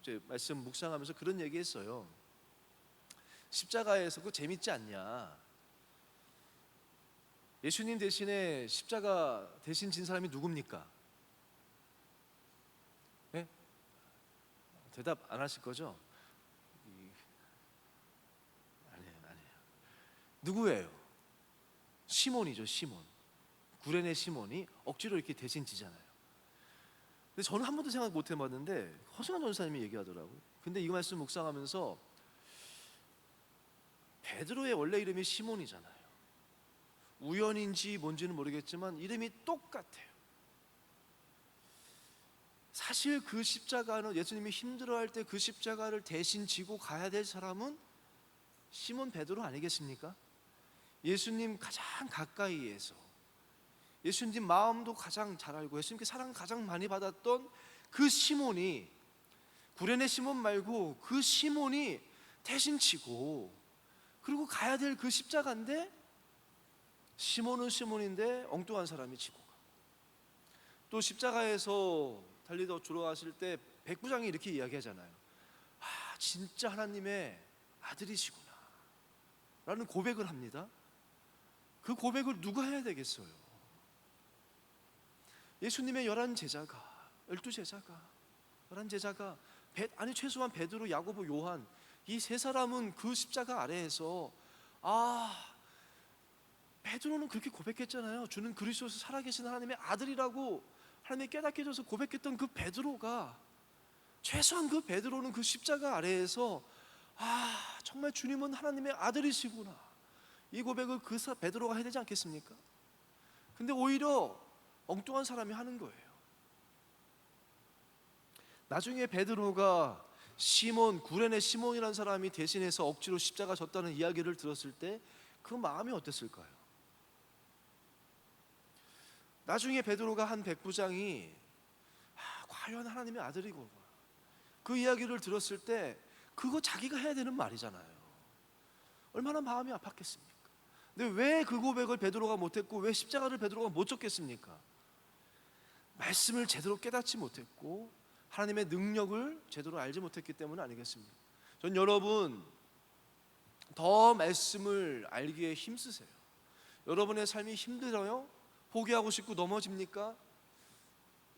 이제 말씀 묵상하면서 그런 얘기했어요. 십자가에서 그거 재밌지 않냐? 예수님 대신에 십자가 대신 진 사람이 누굽니까? 네? 대답 안 하실 거죠? 아니에요. 누구예요? 시몬이죠. 시몬. 구레네 시몬이 억지로 이렇게 대신 지잖아요. 근데 저는 한 번도 생각 못 해봤는데 허승환 전사님이 얘기하더라고요. 근데 이 말씀 묵상하면서 베드로의 원래 이름이 시몬이잖아요. 우연인지 뭔지는 모르겠지만 이름이 똑같아요. 사실 그 십자가는, 예수님이 힘들어할 때 그 십자가를 대신 지고 가야 될 사람은 시몬 베드로 아니겠습니까? 예수님 가장 가까이에서, 예수님 마음도 가장 잘 알고 예수님께 사랑 가장 많이 받았던 그 시몬이, 구레네 시몬 말고 그 시몬이 대신 지고 그리고 가야 될 그 십자가인데, 시몬은 시몬인데 엉뚱한 사람이 지고 가. 또 십자가에서 달리다 들어왔을 때 백부장이 이렇게 이야기하잖아요. 아, 진짜 하나님의 아들이시구나 라는 고백을 합니다. 그 고백을 누가 해야 되겠어요? 예수님의 12제자가 아니 최소한 베드로, 야고보, 요한, 이 3사람은 그 십자가 아래에서, 아, 베드로는 그렇게 고백했잖아요. 주는 그리스도에서 살아계신 하나님의 아들이라고 하나님이 깨닫게 해줘서 고백했던 그 베드로가, 최소한 그 베드로는 그 십자가 아래에서 아, 정말 주님은 하나님의 아들이시구나, 이 고백을 그 베드로가 해야 되지 않겠습니까? 근데 오히려 엉뚱한 사람이 하는 거예요. 나중에 베드로가 시몬, 구레네 시몬이라는 사람이 대신해서 억지로 십자가 졌다는 이야기를 들었을 때 그 마음이 어땠을까요? 나중에 베드로가 한 백부장이 과연 하나님의 아들이고, 그 이야기를 들었을 때 그거 자기가 해야 되는 말이잖아요. 얼마나 마음이 아팠겠습니까? 근데 왜 그 고백을 베드로가 못했고, 왜 십자가를 베드로가 못 졌겠습니까? 말씀을 제대로 깨닫지 못했고, 하나님의 능력을 제대로 알지 못했기 때문 아니겠습니까? 전 여러분 더 말씀을 알기에 힘쓰세요. 여러분의 삶이 힘들어요? 포기하고 싶고 넘어집니까?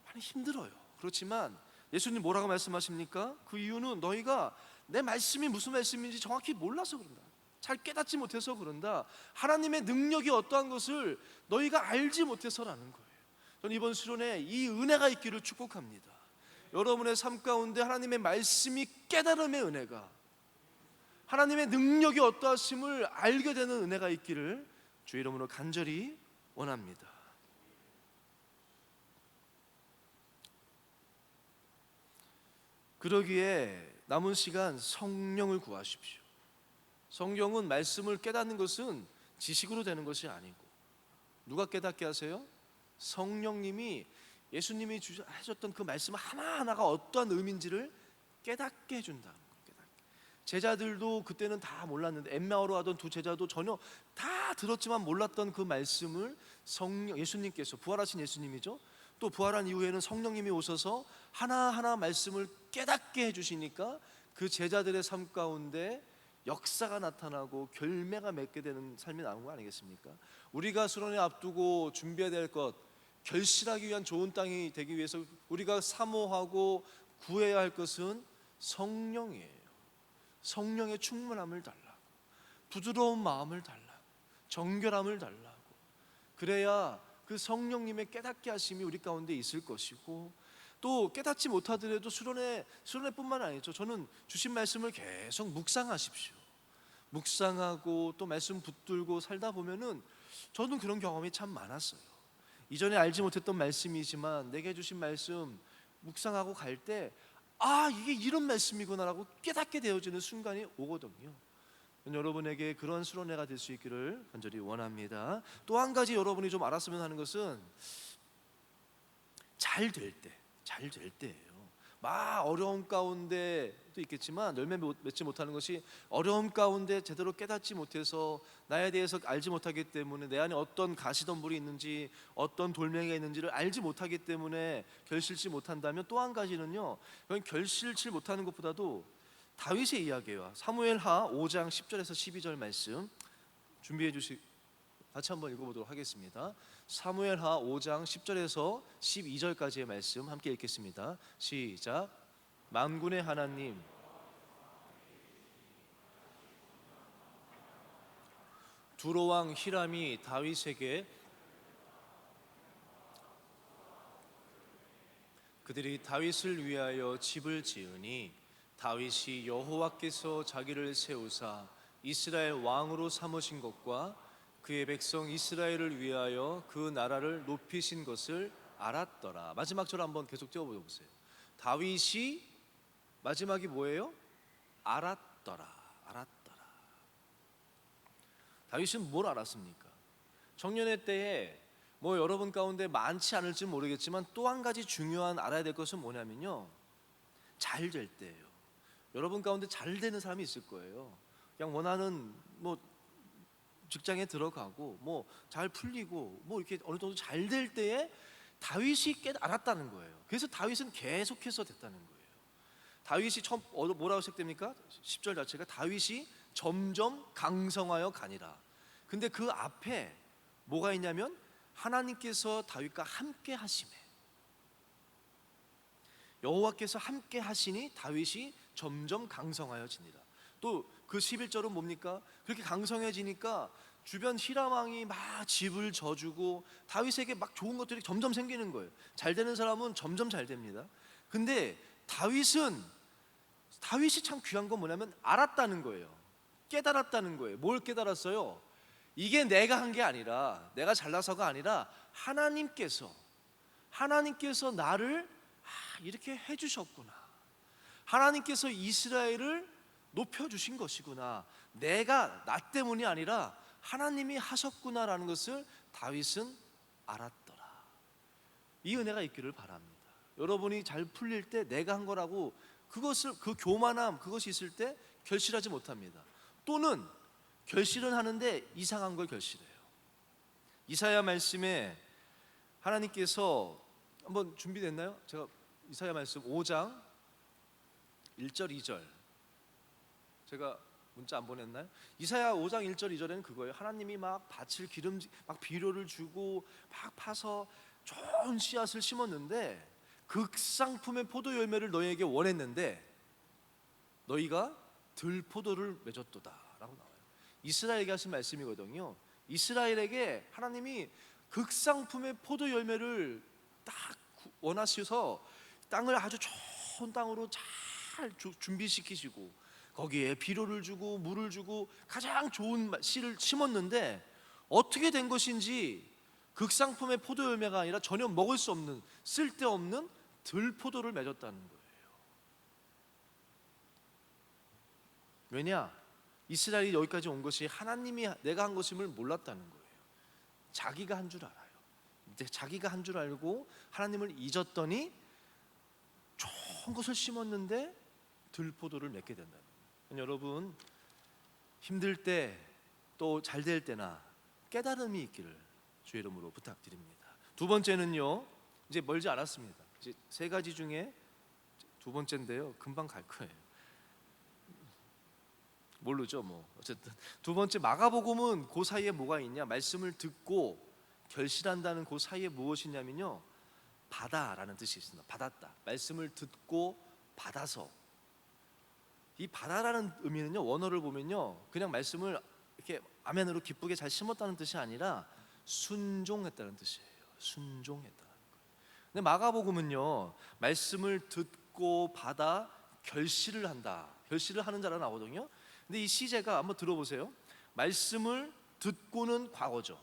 많이 힘들어요. 그렇지만 예수님 뭐라고 말씀하십니까? 그 이유는 너희가 내 말씀이 무슨 말씀인지 정확히 몰라서 그런다. 잘 깨닫지 못해서 그런다. 하나님의 능력이 어떠한 것을 너희가 알지 못해서라는 거예요. 저는 이번 수련회 이 은혜가 있기를 축복합니다. 여러분의 삶 가운데 하나님의 말씀이 깨달음의 은혜가, 하나님의 능력이 어떠하심을 알게 되는 은혜가 있기를 주 이름으로 간절히 원합니다. 그러기에 남은 시간 성령을 구하십시오. 성경은 말씀을 깨닫는 것은 지식으로 되는 것이 아니고, 누가 깨닫게 하세요? 성령님이, 예수님이 하셨던 그 말씀 하나하나가 어떠한 의미인지를 깨닫게 해준다. 제자들도 그때는 다 몰랐는데, 엠마오로 하던 두 제자도 전혀 다 들었지만 몰랐던 그 말씀을 예수님께서, 부활하신 예수님이죠, 또 부활한 이후에는 성령님이 오셔서 하나하나 말씀을 깨닫게 해주시니까 그 제자들의 삶 가운데 역사가 나타나고 결매가 맺게 되는 삶이 나온 거 아니겠습니까? 우리가 수련회 앞두고 준비해야 될 것, 결실하기 위한 좋은 땅이 되기 위해서 우리가 사모하고 구해야 할 것은 성령이에요. 성령의 충만함을 달라고, 부드러운 마음을 달라고, 정결함을 달라고. 그래야 그 성령님의 깨닫게 하심이 우리 가운데 있을 것이고, 또 깨닫지 못하더라도 수련회뿐만 아니죠. 저는 주신 말씀을 계속 묵상하십시오. 묵상하고 또 말씀 붙들고 살다 보면은, 저는 그런 경험이 참 많았어요. 이전에 알지 못했던 말씀이지만 내게 주신 말씀 묵상하고 갈 때, 이게 이런 말씀이구나라고 깨닫게 되어지는 순간이 오거든요. 여러분에게 그런 수련회가 될 수 있기를 간절히 원합니다. 또 한 가지 여러분이 좀 알았으면 하는 것은, 잘 될 때예요. 막 어려움 가운데도 있겠지만 열매 맺지 못하는 것이, 어려움 가운데 제대로 깨닫지 못해서 나에 대해서 알지 못하기 때문에, 내 안에 어떤 가시덤불이 있는지, 어떤 돌멩이가 있는지를 알지 못하기 때문에 결실치 못한다면, 또 한 가지는요, 그건 결실치 못하는 것보다도 다윗의 이야기예요. 사무엘하 5장 10절에서 12절 말씀 준비해 같이 한번 읽어보도록 하겠습니다. 사무엘하 5장 10절에서 12절까지의 말씀 함께 읽겠습니다. 시작. 만군의 하나님, 두로왕 히람이 다윗에게 그들이 다윗을 위하여 집을 지으니, 다윗이 여호와께서 자기를 세우사 이스라엘 왕으로 삼으신 것과 그의 백성 이스라엘을 위하여 그 나라를 높이신 것을 알았더라. 마지막 절 한번 계속 띄워보세요. 다윗이 마지막이 뭐예요? 알았더라. 다윗은 뭘 알았습니까? 청년의 때에 여러분 가운데 많지 않을지 모르겠지만, 또 한 가지 중요한 알아야 될 것은 뭐냐면요, 잘 될 때예요. 여러분 가운데 잘 되는 사람이 있을 거예요. 그냥 원하는 직장에 들어가고 잘 풀리고 이렇게 어느 정도 잘 될 때에 다윗이 알았다는 거예요. 그래서 다윗은 계속해서 됐다는 거예요. 다윗이 처음 뭐라고 시작됩니까? 10절 자체가 다윗이 점점 강성하여 가니라. 근데 그 앞에 뭐가 있냐면, 하나님께서 다윗과 함께 하심에, 여호와께서 함께 하시니 다윗이 점점 강성하여 지니라. 또 그 11절은 뭡니까? 그렇게 강성해지니까 주변 히람 왕이 막 집을 져주고 다윗에게 막 좋은 것들이 점점 생기는 거예요. 잘 되는 사람은 점점 잘 됩니다. 근데 다윗이 참 귀한 건 뭐냐면, 알았다는 거예요. 깨달았다는 거예요. 뭘 깨달았어요? 이게 내가 한 게 아니라, 내가 잘나서가 아니라 하나님께서 나를 이렇게 해주셨구나. 하나님께서 이스라엘을 높여주신 것이구나. 내가 나 때문이 아니라 하나님이 하셨구나라는 것을 다윗은 알았더라. 이 은혜가 있기를 바랍니다. 여러분이 잘 풀릴 때 내가 한 거라고 그 교만함 그것이 있을 때 결실하지 못합니다. 또는 결실은 하는데 이상한 걸 결실해요. 이사야 말씀에 하나님께서 한번 준비됐나요? 제가 이사야 말씀 5장 1절 2절 제가 문자 안 보냈나요? 이사야 5장 1절 2절에는 그거예요. 하나님이 막 밭을 막 비료를 주고 막 파서 좋은 씨앗을 심었는데 극상품의 포도 열매를 너희에게 원했는데 너희가 들포도를 맺었도다 라고 나와요. 이스라엘에게 하신 말씀이거든요. 이스라엘에게 하나님이 극상품의 포도 열매를 딱 원하셔서 땅을 아주 좋은 땅으로 잘 준비시키시고 거기에 비료를 주고 물을 주고 가장 좋은 씨를 심었는데 어떻게 된 것인지 극상품의 포도 열매가 아니라 전혀 먹을 수 없는 쓸데없는 들포도를 맺었다는 거예요. 왜냐? 이스라엘이 여기까지 온 것이 하나님이 내가 한 것임을 몰랐다는 거예요. 자기가 한 줄 알아요. 자기가 한 줄 알고 하나님을 잊었더니 좋은 것을 심었는데 들포도를 맺게 된다는 거예요. 여러분, 힘들 때 또 잘 될 때나 깨달음이 있기를 주의 이름으로 부탁드립니다. 두 번째는요, 이제 멀지 않았습니다. 이제 세 가지 중에 두 번째인데요, 금방 갈 거예요. 모르죠, 뭐. 어쨌든 두 번째, 마가복음은 그 사이에 뭐가 있냐? 말씀을 듣고 결실한다는 그 사이에 무엇이 있냐면요, 받아라는 뜻이 있습니다. 받았다. 말씀을 듣고 받아서. 이 받아라는 의미는요, 원어를 보면요, 그냥 말씀을 이렇게 아멘으로 기쁘게 잘 심었다는 뜻이 아니라 순종했다는 뜻이에요. 순종했다는 거예요. 근데 마가복음은요, 말씀을 듣고 받아 결실을 한다. 결실을 하는 자라 나오거든요. 근데 이 시제가 한번 들어보세요. 말씀을 듣고는 과거죠.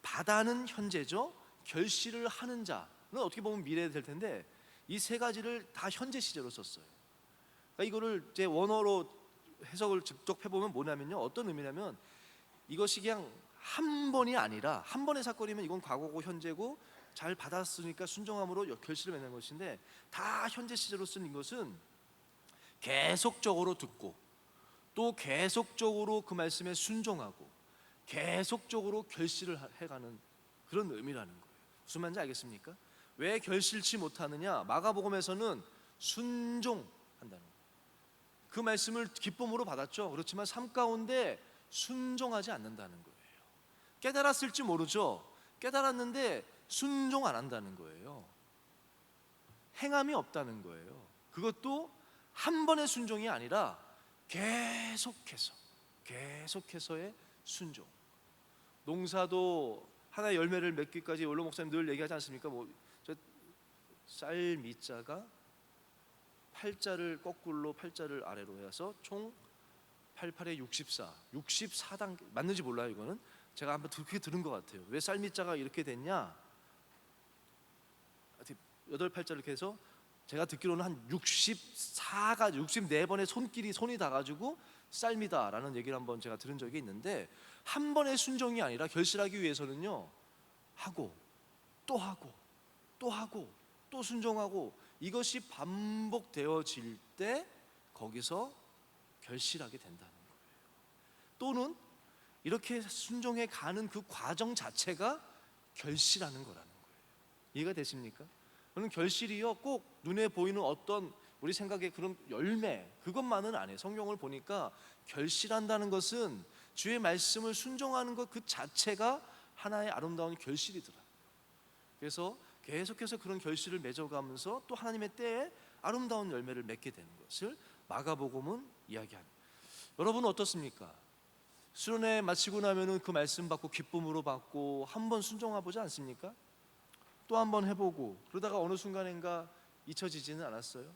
받아는 현재죠. 결실을 하는 자는 어떻게 보면 미래에 될 텐데 이 세 가지를 다 현재 시제로 썼어요. 그러니까 이거를 제 원어로 해석을 직접 해보면 뭐냐면요, 어떤 의미냐면 이것이 그냥 한 번이 아니라 한 번의 사건이면 이건 과거고 현재고 잘 받았으니까 순종함으로 결실을 맺는 것인데 다 현재 시제로 쓴 것은 계속적으로 듣고 또 계속적으로 그 말씀에 순종하고 계속적으로 결실을 해가는 그런 의미라는 거예요. 무슨 말인지 알겠습니까? 왜 결실치 못하느냐? 마가복음에서는 순종한다는 거예요. 그 말씀을 기쁨으로 받았죠. 그렇지만 삶 가운데 순종하지 않는다는 거예요. 깨달았을지 모르죠. 깨달았는데 순종 안 한다는 거예요. 행함이 없다는 거예요. 그것도 한 번의 순종이 아니라 계속해서의 순종. 농사도 하나의 열매를 맺기까지 원로 목사님 늘 얘기하지 않습니까? 저 쌀 미자가 8자를 거꾸로 8자를 아래로 해서 총 88에 64단계 맞는지 몰라요. 이거는 제가 한번 그렇게 들은 것 같아요. 왜 쌀미자가 이렇게 됐냐? 8자를 이렇게 해서 제가 듣기로는 한 64번의 손이 닿아가지고 쌀미다라는 얘기를 한번 제가 들은 적이 있는데 한 번의 순종이 아니라 결실하기 위해서는요, 하고 또 하고 또 하고 또 순종하고 이것이 반복되어질 때 거기서 결실하게 된다는 거예요. 또는 이렇게 순종해 가는 그 과정 자체가 결실하는 거라는 거예요. 이해가 되십니까? 저는 결실이요, 꼭 눈에 보이는 어떤 우리 생각의 그런 열매 그것만은 아니에요. 성경을 보니까 결실한다는 것은 주의 말씀을 순종하는 것 그 자체가 하나의 아름다운 결실이더라. 그래서 계속해서 그런 결실을 맺어가면서 또 하나님의 때에 아름다운 열매를 맺게 되는 것을 마가복음은 이야기합니다. 여러분은 어떻습니까? 수련회 마치고 나면은 그 말씀 받고 기쁨으로 받고 한번 순종해보지 않습니까? 또 한번 해보고 그러다가 어느 순간인가 잊혀지지는 않았어요?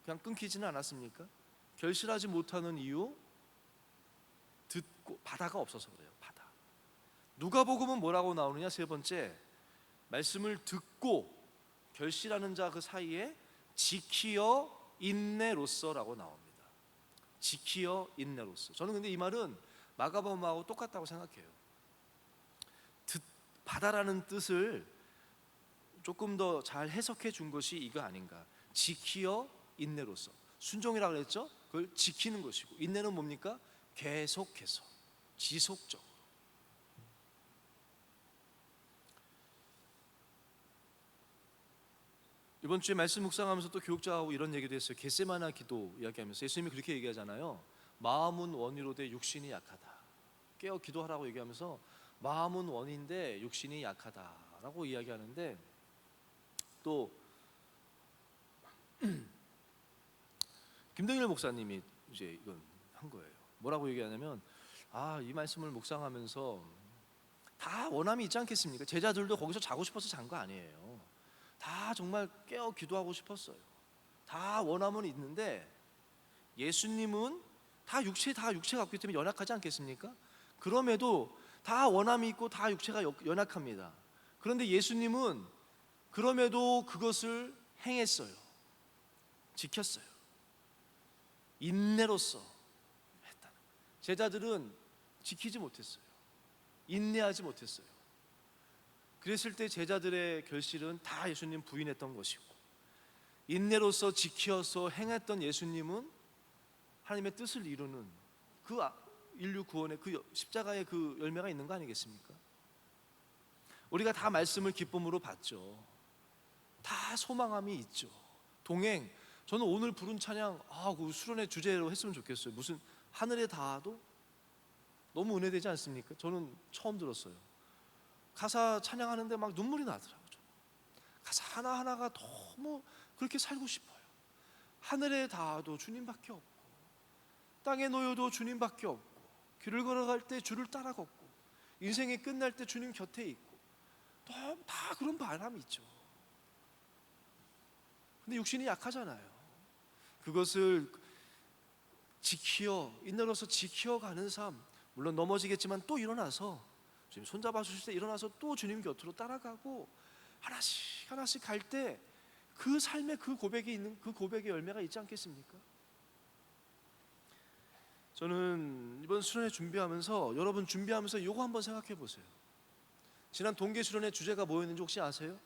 그냥 끊기지는 않았습니까? 결실하지 못하는 이유, 있고 바다가 없어서 그래요. 바다. 누가복음은 뭐라고 나오느냐? 세 번째, 말씀을 듣고 결실하는 자 그 사이에 지키어 인내로서라고 나옵니다. 지키어 인내로서. 저는 근데 이 말은 마가복음하고 똑같다고 생각해요. 바다라는 뜻을 조금 더 잘 해석해 준 것이 이거 아닌가. 지키어 인내로서. 순종이라고 그랬죠? 그걸 지키는 것이고, 인내는 뭡니까? 계속해서, 지속적으로. 이번 주에 말씀 묵상하면서 또 교육자하고 이런 얘기도 했어요. 겟세마네 기도 이야기하면서 예수님이 그렇게 얘기하잖아요. 마음은 원이로되 육신이 약하다. 깨어 기도하라고 얘기하면서 마음은 원인데 육신이 약하다라고 이야기하는데, 또 김동일 목사님이 이제 이건 한 거예요. 뭐라고 얘기하냐면, 이 말씀을 묵상하면서 다 원함이 있지 않겠습니까? 제자들도 거기서 자고 싶어서 잔 거 아니에요. 다 정말 깨어 기도하고 싶었어요. 다 원함은 있는데 예수님은 다 육체가 없기 때문에 연약하지 않겠습니까? 그럼에도 다 원함이 있고 다 육체가 연약합니다. 그런데 예수님은 그럼에도 그것을 행했어요. 지켰어요. 인내로서 했다. 제자들은 지키지 못했어요. 인내하지 못했어요. 그랬을 때 제자들의 결실은 다 예수님 부인했던 것이고, 인내로서 지켜서 행했던 예수님은 하나님의 뜻을 이루는 그 인류 구원의 그 십자가의 그 열매가 있는 거 아니겠습니까? 우리가 다 말씀을 기쁨으로 받죠. 다 소망함이 있죠. 동행, 저는 오늘 부른 찬양 그 수련의 주제로 했으면 좋겠어요. 무슨 하늘에 닿아도, 너무 은혜되지 않습니까? 저는 처음 들었어요. 가사 찬양하는데 막 눈물이 나더라고요. 가사 하나하나가 너무 그렇게 살고 싶어요. 하늘에 닿아도 주님밖에 없고, 땅에 놓여도 주님밖에 없고, 길을 걸어갈 때 주를 따라 걷고, 인생이 끝날 때 주님 곁에 있고, 다 그런 바람이 있죠. 근데 육신이 약하잖아요. 그것을 지키어, 인내로서 지키어가는 삶, 물론 넘어지겠지만 또 일어나서 주님 손잡아 주실 때 일어나서 또 주님 곁으로 따라가고, 하나씩 하나씩 갈 때 그 삶에 그 고백이 있는, 그 고백의 열매가 있지 않겠습니까? 저는 이번 수련회 준비하면서, 여러분 준비하면서 이거 한번 생각해 보세요. 지난 동계 수련회 주제가 뭐였는지 혹시 아세요?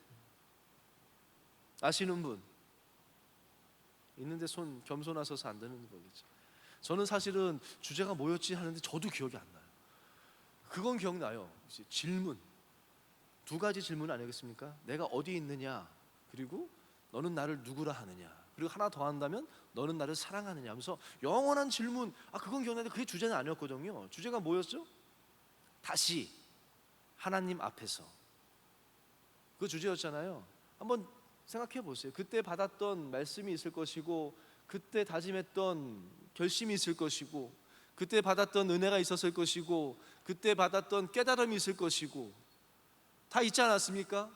아시는 분? 있는데 손 겸손하셔서 안 되는 거겠죠. 저는 사실은 주제가 뭐였지 하는데 저도 기억이 안 나요. 그건 기억나요. 이제 질문, 두 가지 질문 아니겠습니까? 내가 어디 있느냐, 그리고 너는 나를 누구라 하느냐, 그리고 하나 더 한다면 너는 나를 사랑하느냐 하면서 영원한 질문. 그건 기억나는데 그게 주제는 아니었거든요. 주제가 뭐였죠? 다시 하나님 앞에서. 그 주제였잖아요. 한번 생각해 보세요. 그때 받았던 말씀이 있을 것이고, 그때 다짐했던 결심이 있을 것이고, 그때 받았던 은혜가 있었을 것이고, 그때 받았던 깨달음이 있을 것이고, 다 있지 않았습니까?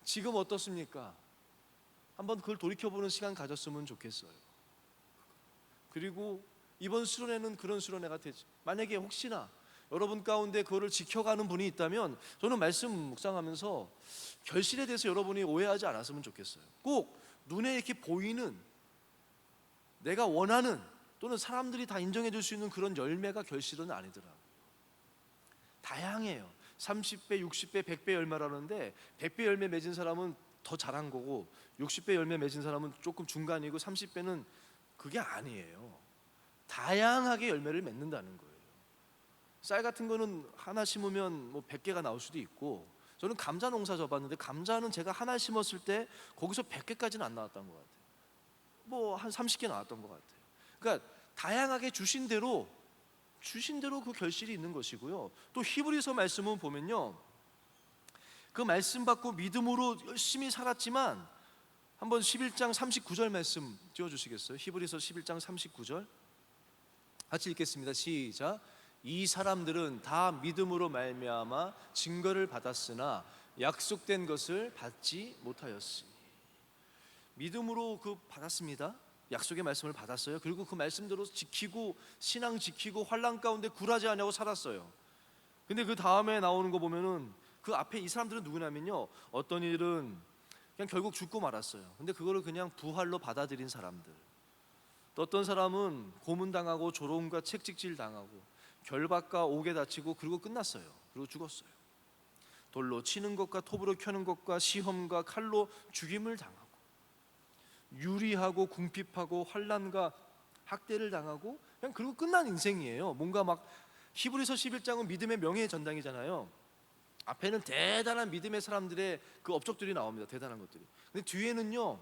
지금 어떻습니까? 한번 그걸 돌이켜보는 시간 가졌으면 좋겠어요. 그리고 이번 수련회는 그런 수련회가 되지. 만약에 혹시나 여러분 가운데 그거를 지켜가는 분이 있다면, 저는 말씀 묵상하면서 결실에 대해서 여러분이 오해하지 않았으면 좋겠어요. 꼭 눈에 이렇게 보이는, 내가 원하는, 또는 사람들이 다 인정해 줄 수 있는 그런 열매가 결실은 아니더라고요. 다양해요. 30배, 60배, 100배 열매라는데 100배 열매 맺은 사람은 더 잘한 거고, 60배 열매 맺은 사람은 조금 중간이고, 30배는 그게 아니에요. 다양하게 열매를 맺는다는 거예요. 쌀 같은 거는 하나 심으면 뭐 100개가 나올 수도 있고, 저는 감자 농사 져봤는데 감자는 제가 하나 심었을 때 거기서 100개까지는 안 나왔던 것 같아요. 뭐 한 30개 나왔던 것 같아요. 그러니까 다양하게 주신 대로 그 결실이 있는 것이고요. 또 히브리서 말씀은 보면요, 그 말씀 받고 믿음으로 열심히 살았지만, 한번 11장 39절 말씀 띄워주시겠어요? 히브리서 11장 39절 같이 읽겠습니다. 시작. 이 사람들은 다 믿음으로 말미암아 증거를 받았으나 약속된 것을 받지 못하였으니. 믿음으로 그 받았습니다. 약속의 말씀을 받았어요. 그리고 그 말씀대로 지키고 신앙 지키고 환난 가운데 굴하지 않냐고 살았어요. 근데 그 다음에 나오는 거 보면은 그 앞에 이 사람들은 누구냐면요, 어떤 일은 그냥 결국 죽고 말았어요. 근데 그거를 그냥 부활로 받아들인 사람들. 또 어떤 사람은 고문당하고 조롱과 책찍질 당하고 결박과 옥에 다치고 그리고 끝났어요. 그리고 죽었어요. 돌로 치는 것과 톱으로 켜는 것과 시험과 칼로 죽임을 당하고 유리하고 궁핍하고 환난과 학대를 당하고 그냥 그리고 끝난 인생이에요. 뭔가 막 히브리서 11장은 믿음의 명예의 전당이잖아요. 앞에는 대단한 믿음의 사람들의 그 업적들이 나옵니다. 대단한 것들이. 근데 뒤에는요,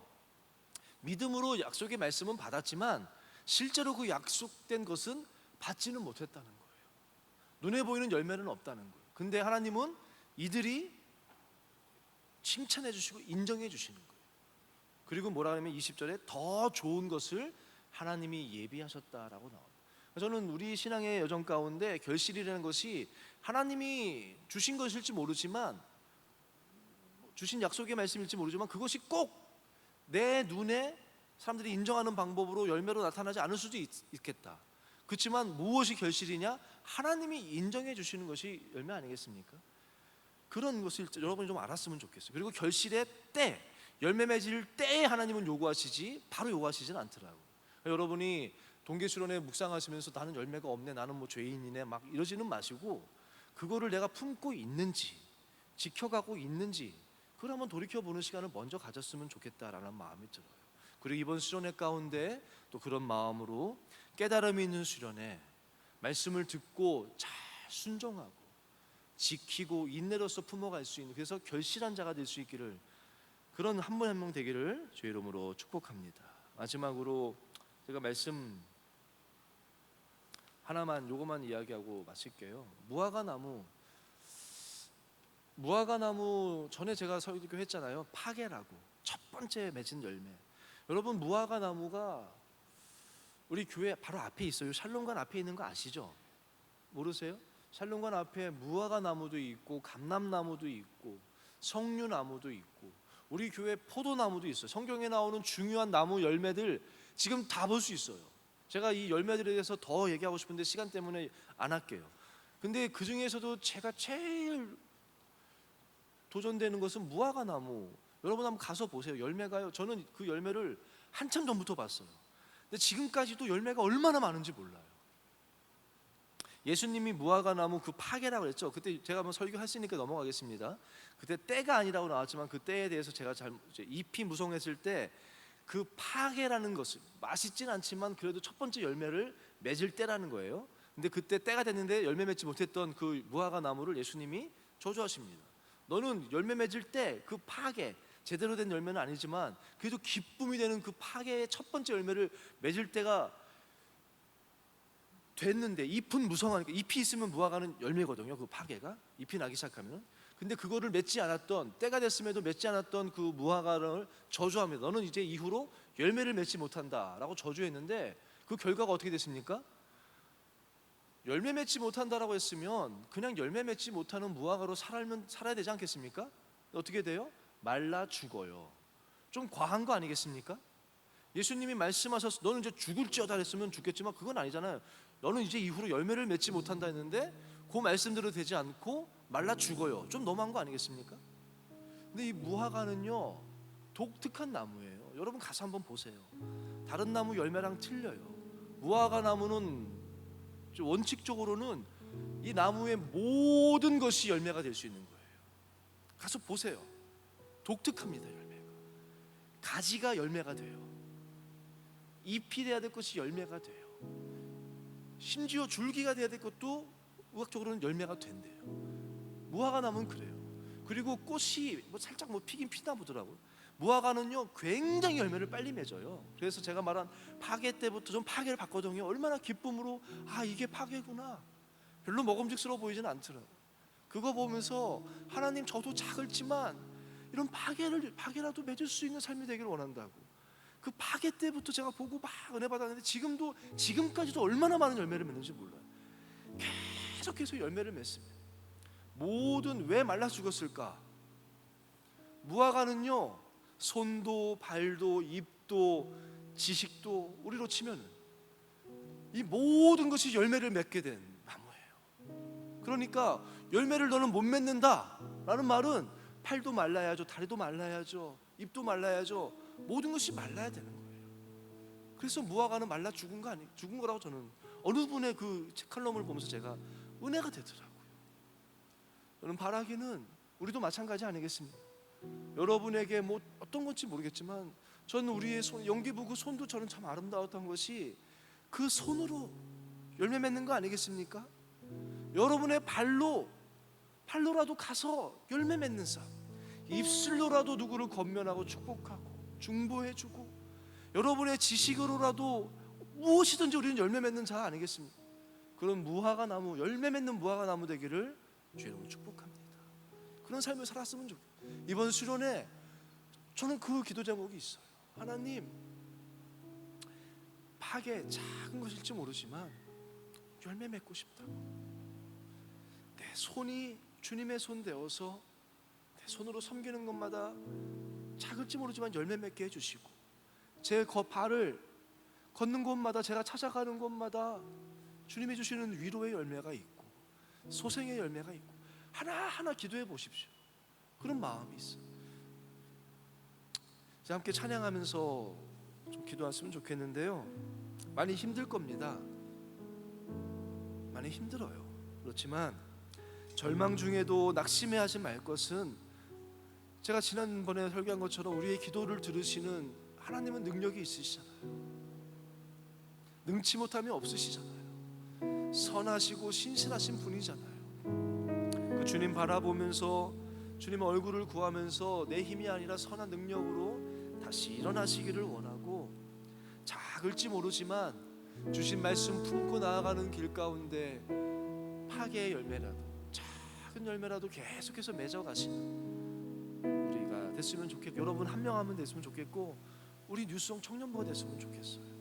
믿음으로 약속의 말씀은 받았지만 실제로 그 약속된 것은 받지는 못했다는 거예요. 눈에 보이는 열매는 없다는 거예요. 근데 하나님은 이들이 칭찬해 주시고 인정해 주시는 거예요. 그리고 뭐라 하냐면 20절에 더 좋은 것을 하나님이 예비하셨다라고 나옵니다. 저는 우리 신앙의 여정 가운데 결실이라는 것이 하나님이 주신 것일지 모르지만, 주신 약속의 말씀일지 모르지만 그것이 꼭 내 눈에 사람들이 인정하는 방법으로 열매로 나타나지 않을 수도 있겠다. 그렇지만 무엇이 결실이냐? 하나님이 인정해 주시는 것이 열매 아니겠습니까? 그런 것을 여러분이 좀 알았으면 좋겠어요. 그리고 결실의 때, 열매 맺을 때에 하나님은 요구하시지 바로 요구하시진 않더라고요. 여러분이 동계수련회 묵상하시면서 나는 열매가 없네, 나는 뭐 죄인이네 막 이러지는 마시고 그거를 내가 품고 있는지 지켜가고 있는지 그걸 한번 돌이켜보는 시간을 먼저 가졌으면 좋겠다라는 마음이 들어요. 그리고 이번 수련회 가운데 또 그런 마음으로 깨달음이 있는 수련회, 말씀을 듣고 잘 순종하고 지키고 인내로서 품어갈 수 있는, 그래서 결실한 자가 될 수 있기를, 그런 한 분 한 명 되기를 주의 이름으로 축복합니다. 마지막으로 제가 말씀 하나만 요것만 이야기하고 마칠게요. 무화과나무 전에 제가 설교했잖아요. 파괴라고 첫 번째 맺은 열매. 여러분, 무화과나무가 우리 교회 바로 앞에 있어요. 샬롬관 앞에 있는 거 아시죠? 모르세요? 샬롬관 앞에 무화과나무도 있고 감람나무도 있고 석류나무도 있고 우리 교회 포도나무도 있어요. 성경에 나오는 중요한 나무 열매들 지금 다 볼 수 있어요. 제가 이 열매들에 대해서 더 얘기하고 싶은데 시간 때문에 안 할게요. 근데 그 중에서도 제가 제일 도전되는 것은 무화과나무. 여러분 한번 가서 보세요. 열매가요, 저는 그 열매를 한참 전부터 봤어요. 근데 지금까지도 열매가 얼마나 많은지 몰라요. 예수님이 무화과나무 그 파괴라고 했죠. 그때 제가 한번 설교했으니까 넘어가겠습니다. 그때 때가 아니라고 나왔지만 그 때에 대해서 제가 잎이 무성했을 때 그 파괴라는 것을, 맛있진 않지만 그래도 첫 번째 열매를 맺을 때라는 거예요. 근데 그때 때가 됐는데 열매 맺지 못했던 그 무화과나무를 예수님이 저주하십니다. 너는 열매 맺을 때 그 파괴, 제대로 된 열매는 아니지만 그래도 기쁨이 되는 그 파괴의 첫 번째 열매를 맺을 때가 됐는데, 잎은 무성하니까, 잎이 있으면 무화과는 열매거든요. 그 파괴가 잎이 나기 시작하면. 근데 그거를 맺지 않았던, 때가 됐음에도 맺지 않았던 그 무화과를 저주합니다. 너는 이제 이후로 열매를 맺지 못한다라고 저주했는데 그 결과가 어떻게 됐습니까? 열매 맺지 못한다라고 했으면 그냥 열매 맺지 못하는 무화과로 살아야 되지 않겠습니까? 어떻게 돼요? 말라 죽어요. 좀 과한 거 아니겠습니까? 예수님이 말씀하셔서 너는 이제 죽을지어다 했으면 죽겠지만 그건 아니잖아요. 너는 이제 이후로 열매를 맺지 못한다 했는데 그 말씀대로 되지 않고 말라 죽어요. 좀 너무한 거 아니겠습니까? 근데 이 무화과는요, 독특한 나무예요. 여러분 가서 한번 보세요. 다른 나무 열매랑 틀려요. 무화과 나무는 원칙적으로는 이 나무의 모든 것이 열매가 될 수 있는 거예요. 가서 보세요. 독특합니다. 열매가 가지가 열매가 돼요. 잎이 돼야 될 것이 열매가 돼요. 심지어 줄기가 돼야 될 것도 의학적으로는 열매가 된대요. 무화과 나무는 그래요. 그리고 꽃이 살짝 피긴 피나 보더라고요. 무화과는요 굉장히 열매를 빨리 맺어요. 그래서 제가 말한 파괴 때부터 좀 파괴를 봤거든요. 얼마나 기쁨으로 이게 파괴구나. 별로 먹음직스러워 보이지는 않더라고요. 그거 보면서 하나님, 저도 작을지만 이런 파괴라도 맺을 수 있는 삶이 되기를 원한다고. 그 파괴 때부터 제가 보고 막 은혜 받았는데 지금까지도 얼마나 많은 열매를 맺는지 몰라요. 계속해서 열매를 맺습니다. 왜 말라 죽었을까? 무화과는요 손도 발도 잎도 지식도 우리로 치면 이 모든 것이 열매를 맺게 된 나무예요. 그러니까 열매를 너는 못 맺는다 라는 말은 팔도 말라야죠, 다리도 말라야죠, 입도 말라야죠. 모든 것이 말라야 되는 거예요. 그래서 무화과는 말라 죽은 거라고 저는 어느 분의 그 책칼럼을 보면서 제가 은혜가 되더라고요. 저는 바라기는 우리도 마찬가지 아니겠습니까? 여러분에게 뭐 어떤 건지 모르겠지만 저는 우리의 손, 영기부 그 손도 저는 참 아름다웠던 것이 그 손으로 열매 맺는 거 아니겠습니까? 여러분의 발로라도 가서 열매 맺는 삶, 입술로라도 누구를 권면하고 축복하고 중보해주고, 여러분의 지식으로라도 무엇이든지 우리는 열매 맺는 자 아니겠습니까? 그런 무화과 나무, 열매 맺는 무화과 나무 되기를 주의 이름으로 축복합니다. 그런 삶을 살았으면 좋겠어요. 이번 수련회 저는 그 기도 제목이 있어요. 하나님, 파괴 작은 것일지 모르지만 열매 맺고 싶다고. 내 손이 주님의 손 되어서 내 손으로 섬기는 것마다 작을지 모르지만 열매 맺게 해주시고, 제 발을 걷는 곳마다, 제가 찾아가는 곳마다 주님이 주시는 위로의 열매가 있고 소생의 열매가 있고, 하나하나 기도해 보십시오. 그런 마음이 있어요. 자, 함께 찬양하면서 좀 기도했으면 좋겠는데요. 많이 힘들 겁니다. 많이 힘들어요. 그렇지만 절망 중에도 낙심해하지 말 것은, 제가 지난번에 설교한 것처럼 우리의 기도를 들으시는 하나님은 능력이 있으시잖아요. 능치 못함이 없으시잖아요. 선하시고 신실하신 분이잖아요. 그 주님 바라보면서 주님 얼굴을 구하면서 내 힘이 아니라 선한 능력으로 다시 일어나시기를 원하고, 작을지 모르지만 주신 말씀 품고 나아가는 길 가운데 파괴의 열매라도, 작은 열매라도 계속해서 맺어가시는 우리가 됐으면 좋겠고, 여러분 한 명 하면 됐으면 좋겠고, 우리 뉴스송 청년부가 됐으면 좋겠어요.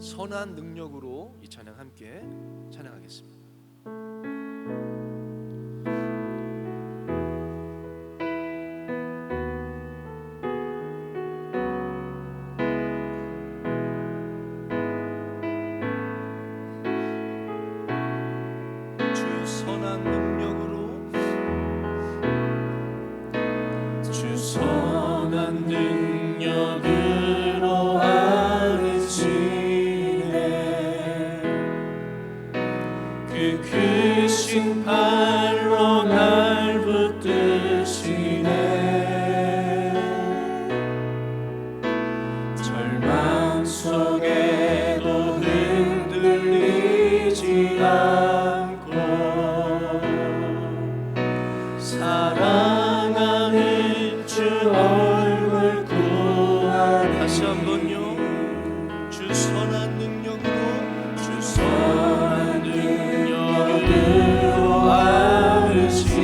선한 능력으로 이 찬양 함께 찬양하겠습니다. 크신 팔로 날 붙드시네. 절망 속에도 흔들리지 않고 사랑하는 주 얼굴 구하리. 다시 한번요. 주 선한 능력으로, 주 선한 능력으로 안으시네.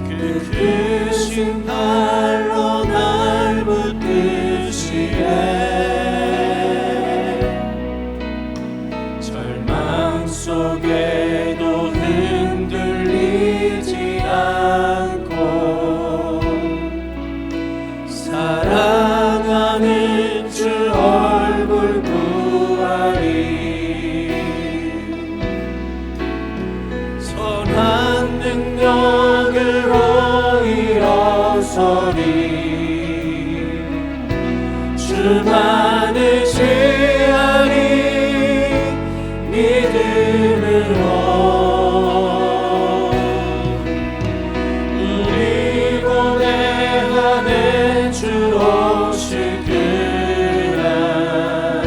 그 크신 팔로 날 붙드시네. 절망 속에도 흔들리지 않고 사랑하는 주 얼굴 구하리. 선한 능력으로 일어서리. 주만을 의지하리. 믿음으로 우리 고대하는 주 오실 그날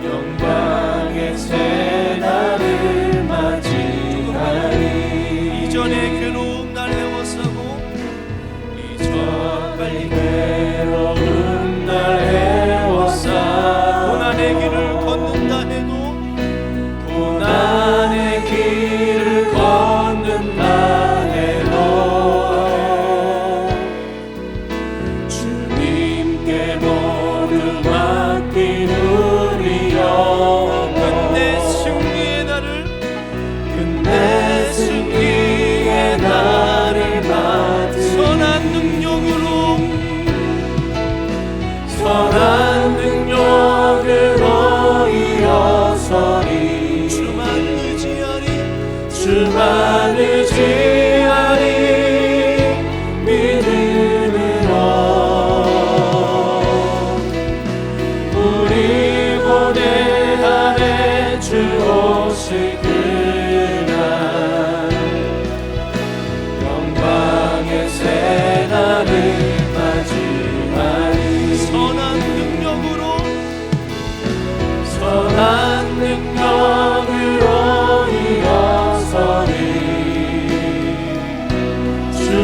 영광의 새날을 맞이하리. 이전의 괴로움 날 헤워싸고, 이전의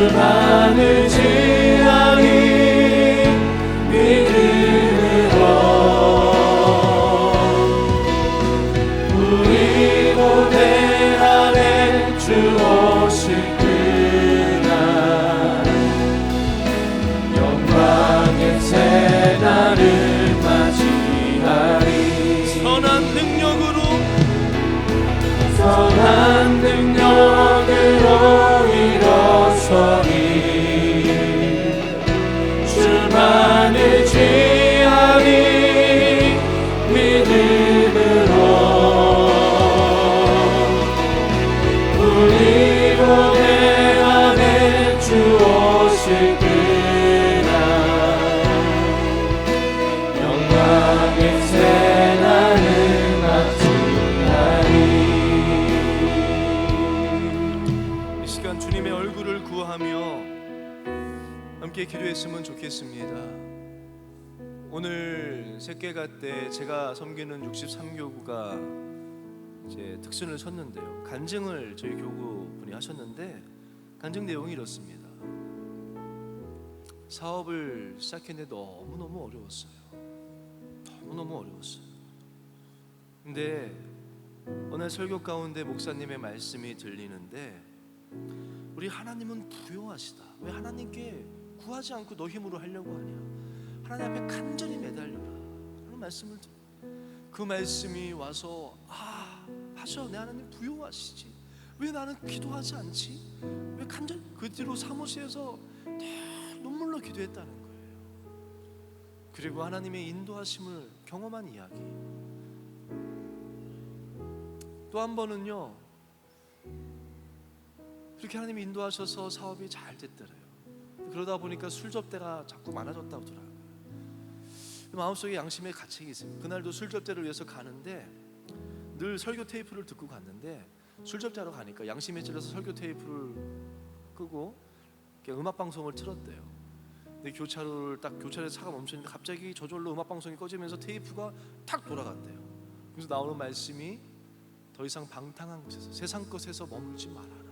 주만 의지하니 믿음으로 우리 고대 안에 주 오실 그날 영광의 새날을 맞이하리. 선한 능력으로 일어서리 주만 의지하니 믿음으로 우리 고대 안에 주 오실 그날 영광의 새날을 맞이하리. 이 시간 주님의 얼굴을 구하며 함께 기도했으면 좋겠습니다. 오늘 새끼가 때 제가 섬기는 63교구가 이제 특순을 섰는데요. 간증을 저희 교구분이 하셨는데 간증 내용이 이렇습니다. 사업을 시작했는데 너무너무 어려웠어요. 너무너무 어려웠어요. 근데 어느 설교 가운데 목사님의 말씀이 들리는데 우리 하나님은 부요하시다. 왜 하나님께 구하지 않고 너 힘으로 하려고 하냐? 하나님 앞에 간절히 매달려라 하는 말씀을 들어요. 그 말씀이 와서 맞아, 내 하나님 부요하시지. 왜 나는 기도하지 않지? 왜 간절히 그 뒤로 사무실에서 눈물로 기도했다는 거예요. 그리고 하나님의 인도하심을 경험한 이야기. 또 한 번은요, 그렇게 하나님이 인도하셔서 사업이 잘 됐더래요. 그러다 보니까 술 접대가 자꾸 많아졌다고 하더라고요. 마음속에 양심의 가책이 있어요. 그날도 술 접대를 위해서 가는데 늘 설교 테이프를 듣고 갔는데 술 접대하러 가니까 양심에 찔려서 설교 테이프를 끄고 음악 방송을 틀었대요. 근데 교차로에 차가 멈췄는데 갑자기 저절로 음악 방송이 꺼지면서 테이프가 탁 돌아갔대요. 그래서 나오는 말씀이 더 이상 방탕한 곳에서 세상 것에서 머물지 말아라,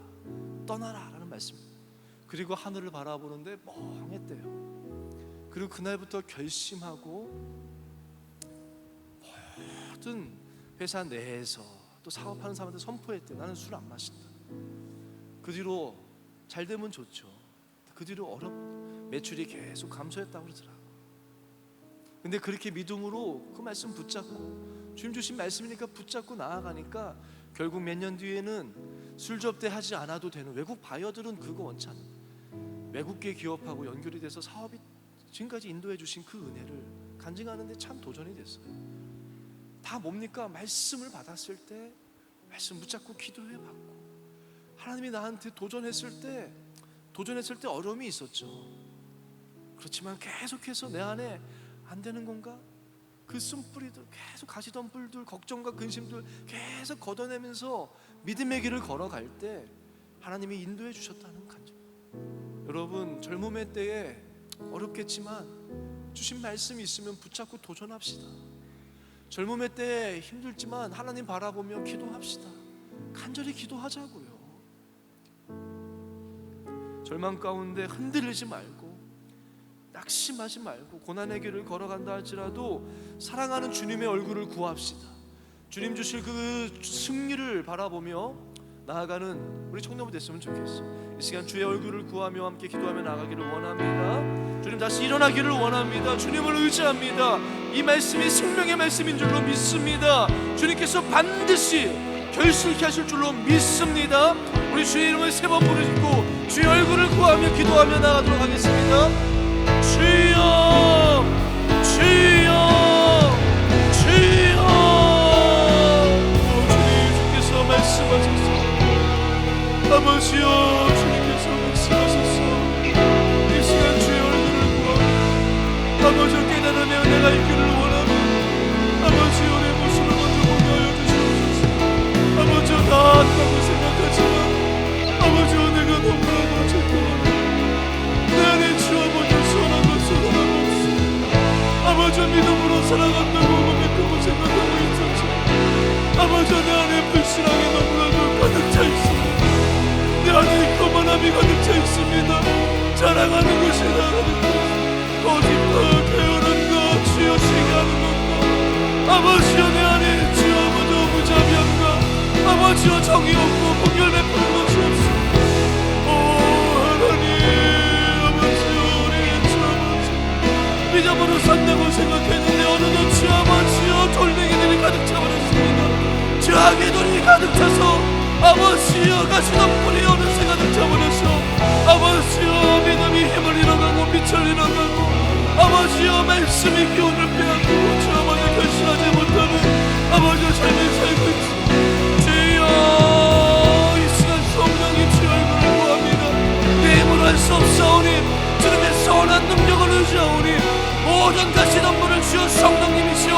떠나라 라는 말씀입니다. 그리고 하늘을 바라보는데 멍했대요. 그리고 그날부터 결심하고 모든 회사 내에서 또 사업하는 사람한테 선포했대요. 나는 술 안 마신다. 그 뒤로 잘 되면 좋죠. 그 뒤로 매출이 계속 감소했다고 그러더라고요. 근데 그렇게 믿음으로 그 말씀 붙잡고 주님 주신 말씀이니까 붙잡고 나아가니까 결국 몇 년 뒤에는 술 접대 하지 않아도 되는, 외국 바이어들은 그거 원치 않는, 외국계 기업하고 연결이 돼서 사업이 지금까지 인도해 주신 그 은혜를 간증하는데 참 도전이 됐어요. 다 뭡니까? 말씀을 받았을 때 말씀 붙잡고 기도해 받고, 하나님이 나한테 도전했을 때 어려움이 있었죠. 그렇지만 계속해서 내 안에 안 되는 건가? 그 쓴뿌리들, 계속 가시던 뿔들, 걱정과 근심들 계속 걷어내면서 믿음의 길을 걸어갈 때 하나님이 인도해 주셨다는 간증. 여러분, 젊음의 때에 어렵겠지만 주신 말씀이 있으면 붙잡고 도전합시다. 젊음의 때에 힘들지만 하나님 바라보며 기도합시다. 간절히 기도하자고요. 절망 가운데 흔들리지 말고 낙심하지 말고 고난의 길을 걸어간다 할지라도 사랑하는 주님의 얼굴을 구합시다. 주님 주실 그 승리를 바라보며 나아가는 우리 청년부 됐으면 좋겠어요. 이 시간 주의 얼굴을 구하며 함께 기도하며 나가기를 원합니다. 주님 다시 일어나기를 원합니다. 주님을 의지합니다. 이 말씀이 생명의 말씀인 줄로 믿습니다. 주님께서 반드시 결실케 하실 줄로 믿습니다. 우리 주의 이름을 세 번 부르짖고 주의 얼굴을 구하며 기도하며 나가도록 하겠습니다. 주여, 주여, 주여. 주님, 주께서 말씀하소서. 아버지여, 주님께서 말씀하소서. 이 시간 주의 얼굴을 구하며 아버지여 깨달으며 내가 있기를 원하며 아버지여 내 모습을 먼저 보게 하여 주시옵소서. 아버지여 다 안다고 생각하지만 아버지여 내가 너무나도 죄송합니다. 내 안에 주 아버지 선한 것을 아버지여 믿음으로 살아간다고 고백하고 생각하고 있었지. 아버지여 내 안에 불신앙이 너무나도 가득 차 있습니다. 내 안에 거만함이 가득 차 있습니다. 원합니다. 자랑하는 것이 나가는 것, 거짓과 게으른 것, 주여 시기 하는 것과 아버지여 내 안에 주여 아버지여 무자비함과 아버지여 정의 없고 공결 베푸는 것이 없습니다. 하나님 아버지여 우리 주 아버지 믿음으로 산다고 생각했는데 어느덧 주 아버지여 돌멩이들이 가득 차버렸습니다. 주 악의들이 가득 차서 아버지여 가시던 불이 어느새 가득 차버려서 아버지여 믿음이 힘을 잃어가고 빛을 잃어가고 아버지여 말씀이 기운을 빼앗기고 주 아버지 결심하지 못하는 아버지여 삶을 살고 있습니다. 주여 이 시간 성령이 주의 얼굴을 구합니다. 내 힘으로 할 수 없사오니 주님의 선한 능력을 의지하오니 모든 가시던 불을 주여 성령님이시여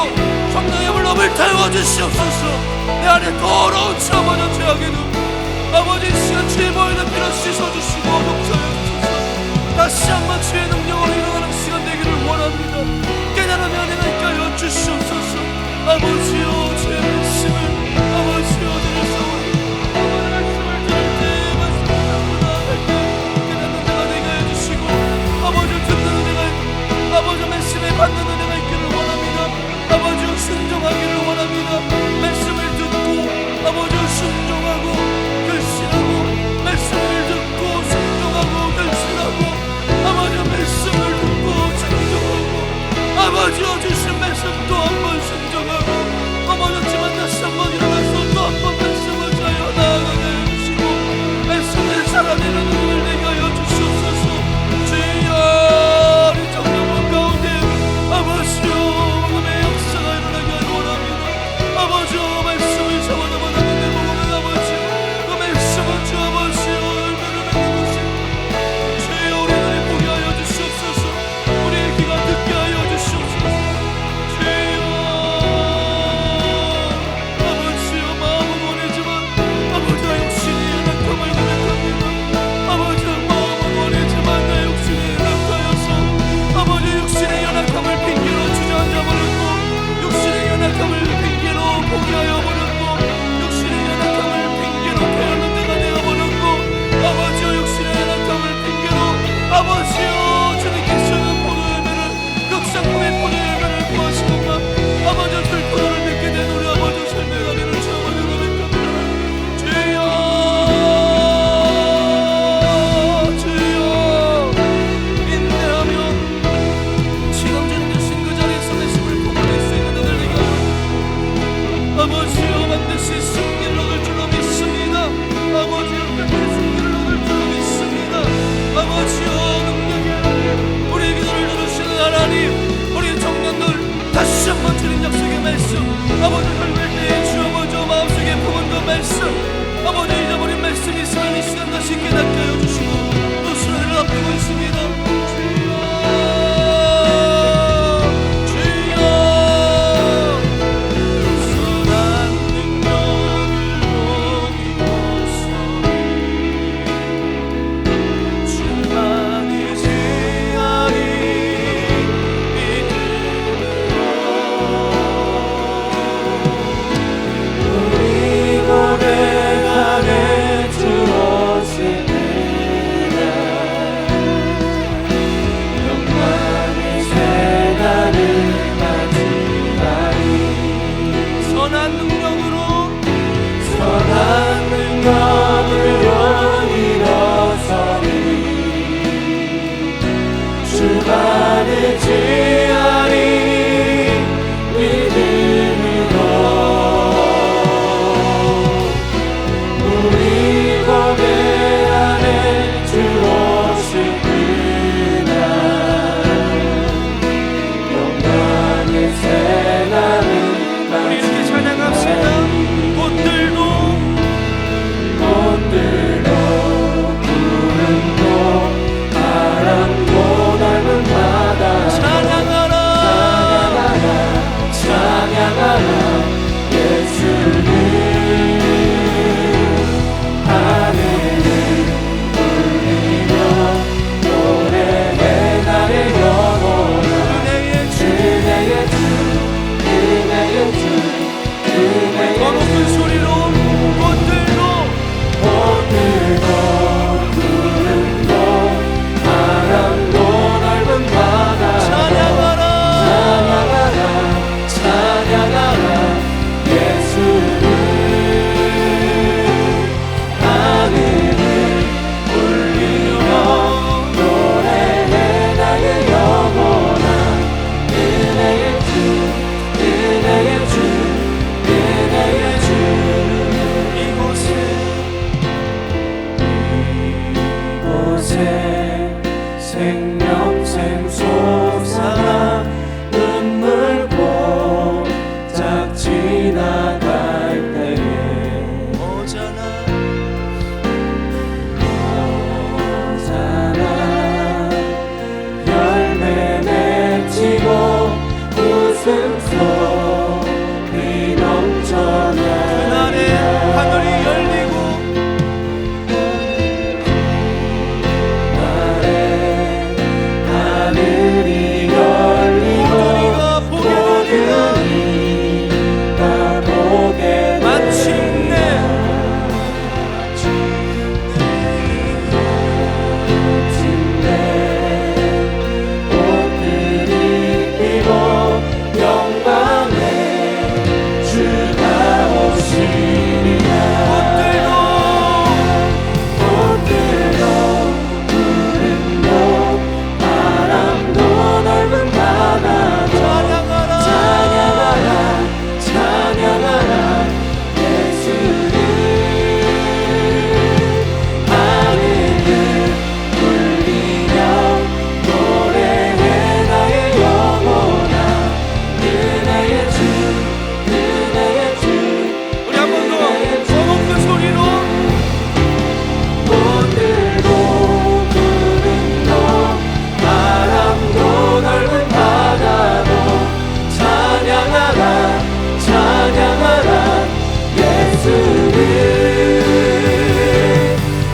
성령의 힘을 너를 태워주시옵소서. 내 안에 더러운 주 아버지 죄악의 눈 아버지 시간 주의 보이는 피로 씻어주시고 용서해주소서. 다시 한번 주의 능력으로 일어나는 시간 되기를 원합니다. 깨달음의 은혜가 있게 하여 주시옵소서. 아버지여 주의 말씀을 아버지여 들으사오니 아버지 말씀을 들을 때 말씀을 듣구나 할 때 깨닫는 은혜가 되게 해주시고 아버지를 듣는 은혜가 아버지 말씀에 받는 은혜가 있기를 원합니다. 아버지여 순종하기를 원합니다. 말씀을 듣고 아버지여 순종하고 결심하고 말씀을 듣고 순종하고 결심하고 아버지여 말씀을 듣고 순종하고 아버지여 주신 말씀 또 한 번 순종하고 넘어졌지만 다시 한 번 일어나서 또 한 번 말씀을 자여 나아가게 해주시고 말씀을 살아내는 눈을 내게 하여 주시옵소서. 주여 우리 정령문 가운데 아버지여 복음의 역사가 일어나게 하여 원합니다. 아버지여 말씀을 잡아잡아다 내 복음의 아버지 그 말씀은 주 아버지여 열매를 맺는 것입니다. 주여 우리 눈이 보게 하여 주시옵소서. 우리의 귀가 듣게 하여 주시옵소서. 주여 아버지여 마음은 원하지만 아버지와 육신이 연약함을 고백합니다. 아버지여 마음은 원하지만 내 육신이 연약하여서 아버지 육신의 연약함을 핑계로 주저앉아 버렸고 육신의 연약함을 핑계로 포기하여 버렸고 육신의 연약함을 핑계로 게으른 데가 되어버렸고 아버지여 육신의 연약함을 핑계로 아버지여 주님께서는 포도열매를 역상품의 포도열매를 구하시는가 아버지여 들포도를 맺게 된 우리 아버지 삶의 다리를 주 아버지 고백합니다. 주여 인내하며 시강제는 주신 그 자리에서 말씀을 품어낼 수 있는 은혜를 내게 하옵소서. 아버지여 반드시 승리를 얻을 줄로 믿습니다. 아버지여 끝내 승리를 얻을 줄로 믿습니다. 아버지여 능력의 하나님 우리의 기도를 들으시는 하나님 우리의 청년들 다시 한번 주님 약속의 말씀 아버지 혈վել 때에 주 아버지 마음속에 품은 그 말씀 아버지 잊어버린 말씀이 있으면 이 시간 다시 깨닫게 하여 주시고 또 수련을 앞두고 있습니다. 주만 생명샘 솟아 눈물 고작 지나갈 때에 오잖아 열매 맺히고 웃음소리 넘쳐나리라. 그날에 하늘이 열리고 하늘이 열리고 모두가 보게 되리라. 마침내 꽃들이 피고 영광의 주가 오시리라. 꽃들도 푸른 곳 바람도 넓은 바다도 찬양하라 찬양하라 예수를. 하늘을 울리며 노래해 나의 영혼아 은혜의 주 은혜의 주. 우리 한 번 더 소목된 소리로 꽃들도 푸른 곳 바람도 넓은 바다도 찬양하라 찬양하라 예수를.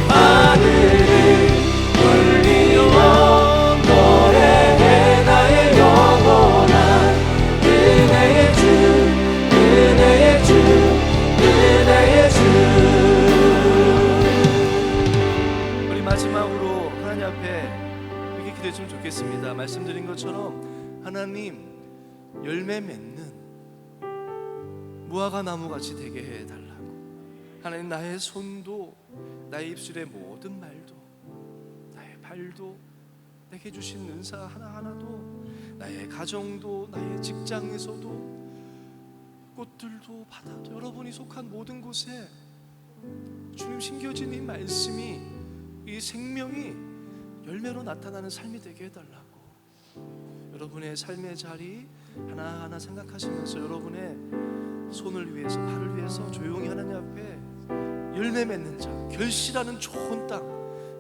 하늘을 울리며 노래해 나의 영혼아 은혜의 주 은혜의 주 은혜의 주. 우리 마지막으로 하나님 앞에 이렇게 기도했으면 좋겠습니다. 말씀드린 것처럼 하나님 열매 맺는 무화과 나무같이 되게 해달라고. 하나님 나의 손도 나의 입술의 모든 말도 나의 발도 내게 주신 은사 하나하나도 나의 가정도 나의 직장에서도 꽃들도 바다도 여러분이 속한 모든 곳에 주님 심겨진 이 말씀이 이 생명이 열매로 나타나는 삶이 되게 해달라고. 여러분의 삶의 자리 하나하나 생각하시면서 여러분의 손을 위해서 발을 위해서 조용히 하나님 앞에 열매 맺는 자, 결실하는 좋은 땅,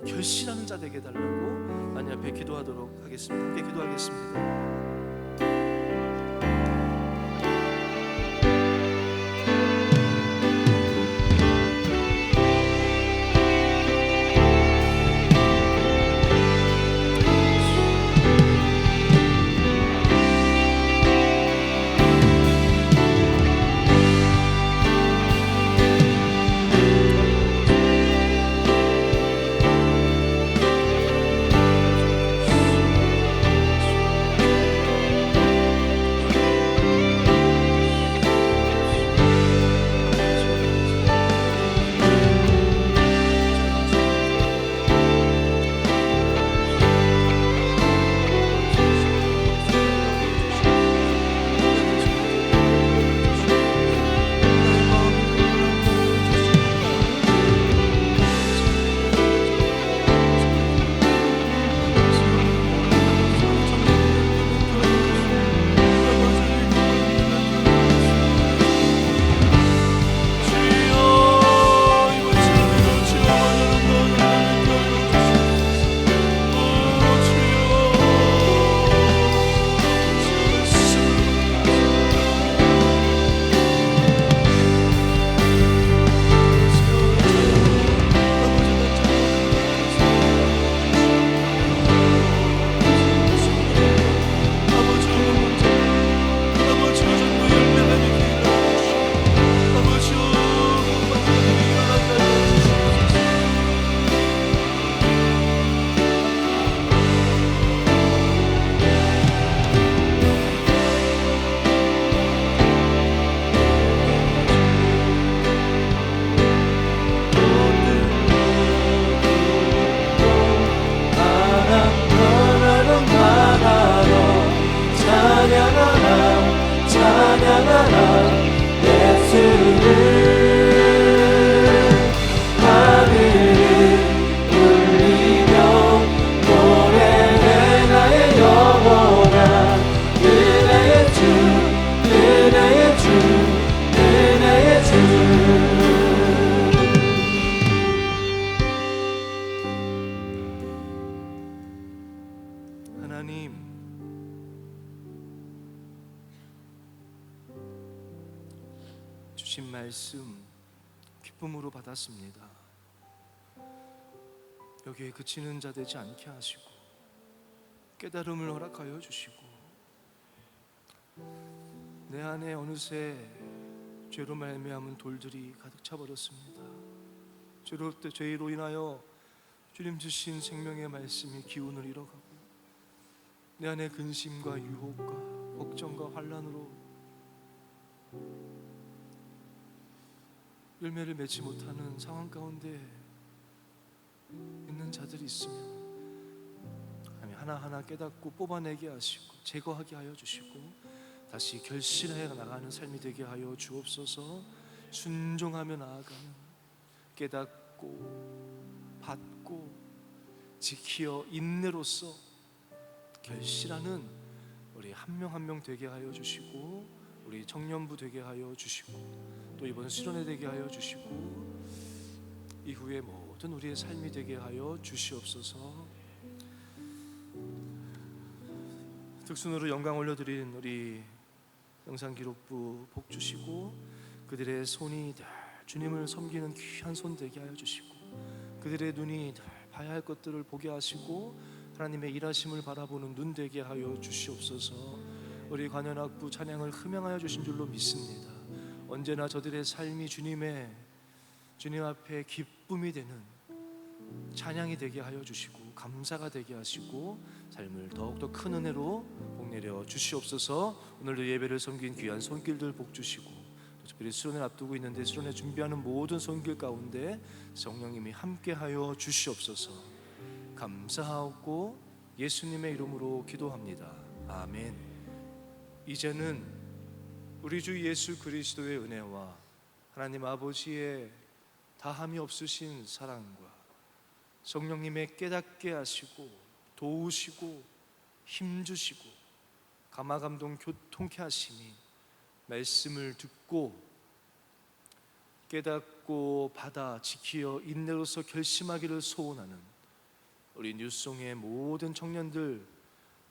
결실하는 자 되게 해달라고 하나님 앞에 기도하도록 하겠습니다. 함께 기도하겠습니다. 하나님, 주신 말씀 기쁨으로 받았습니다. 여기에 그치는 자 되지 않게 하시고 깨달음을 허락하여 주시고 내 안에 어느새 죄로 말미암은 돌들이 가득 차 버렸습니다. 죄로 인하여 주님 주신 생명의 말씀이 기운을 잃어가고 내 안에 근심과 유혹과 걱정과 환난으로 열매를 맺지 못하는 상황 가운데 있는 자들이 있으면 하나하나 깨닫고 뽑아내게 하시고 제거하게 하여 주시고 다시 결실해 나가는 삶이 되게 하여 주옵소서. 순종하며 나아가는 깨닫고 받고 지키어 인내로서 결실하는 우리 한 명 한 명 되게 하여 주시고 우리 청년부 되게 하여 주시고 또 이번 수련회 되게 하여 주시고 이후에 모든 우리의 삶이 되게 하여 주시옵소서. 특순으로 영광 올려드린 우리 영상기록부 복 주시고 그들의 손이 늘 주님을 섬기는 귀한 손 되게 하여 주시고 그들의 눈이 늘 봐야 할 것들을 보게 하시고 하나님의 일하심을 바라보는 눈 되게 하여 주시옵소서. 우리 관현악부 찬양을 흠양하여 주신 줄로 믿습니다. 언제나 저들의 삶이 주님 앞에 기쁨이 되는 찬양이 되게 하여 주시고 감사가 되게 하시고 삶을 더욱더 큰 은혜로 복내려 주시옵소서. 오늘도 예배를 섬긴 귀한 손길들 복 주시고 특별히 수련을 앞두고 있는데 수련회 준비하는 모든 손길 가운데 성령님이 함께하여 주시옵소서. 감사하고 예수님의 이름으로 기도합니다. 아멘. 이제는 우리 주 예수 그리스도의 은혜와 하나님 아버지의 다함이 없으신 사랑과 성령님의 깨닫게 하시고 도우시고 힘주시고 감화감동 교통케 하시니 말씀을 듣고 깨닫고 받아 지키어 인내로서 결심하기를 소원하는 우리 뉴송의 모든 청년들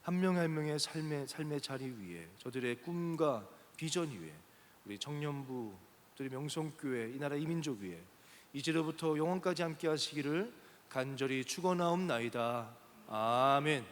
한 명 한 명의 삶의 자리 위에 저들의 꿈과 비전 위에 우리 청년부 우리 명성교회 이 나라 이민족 위에 이제로부터 영원까지 함께 하시기를 간절히 축원하옵나이다. 아멘.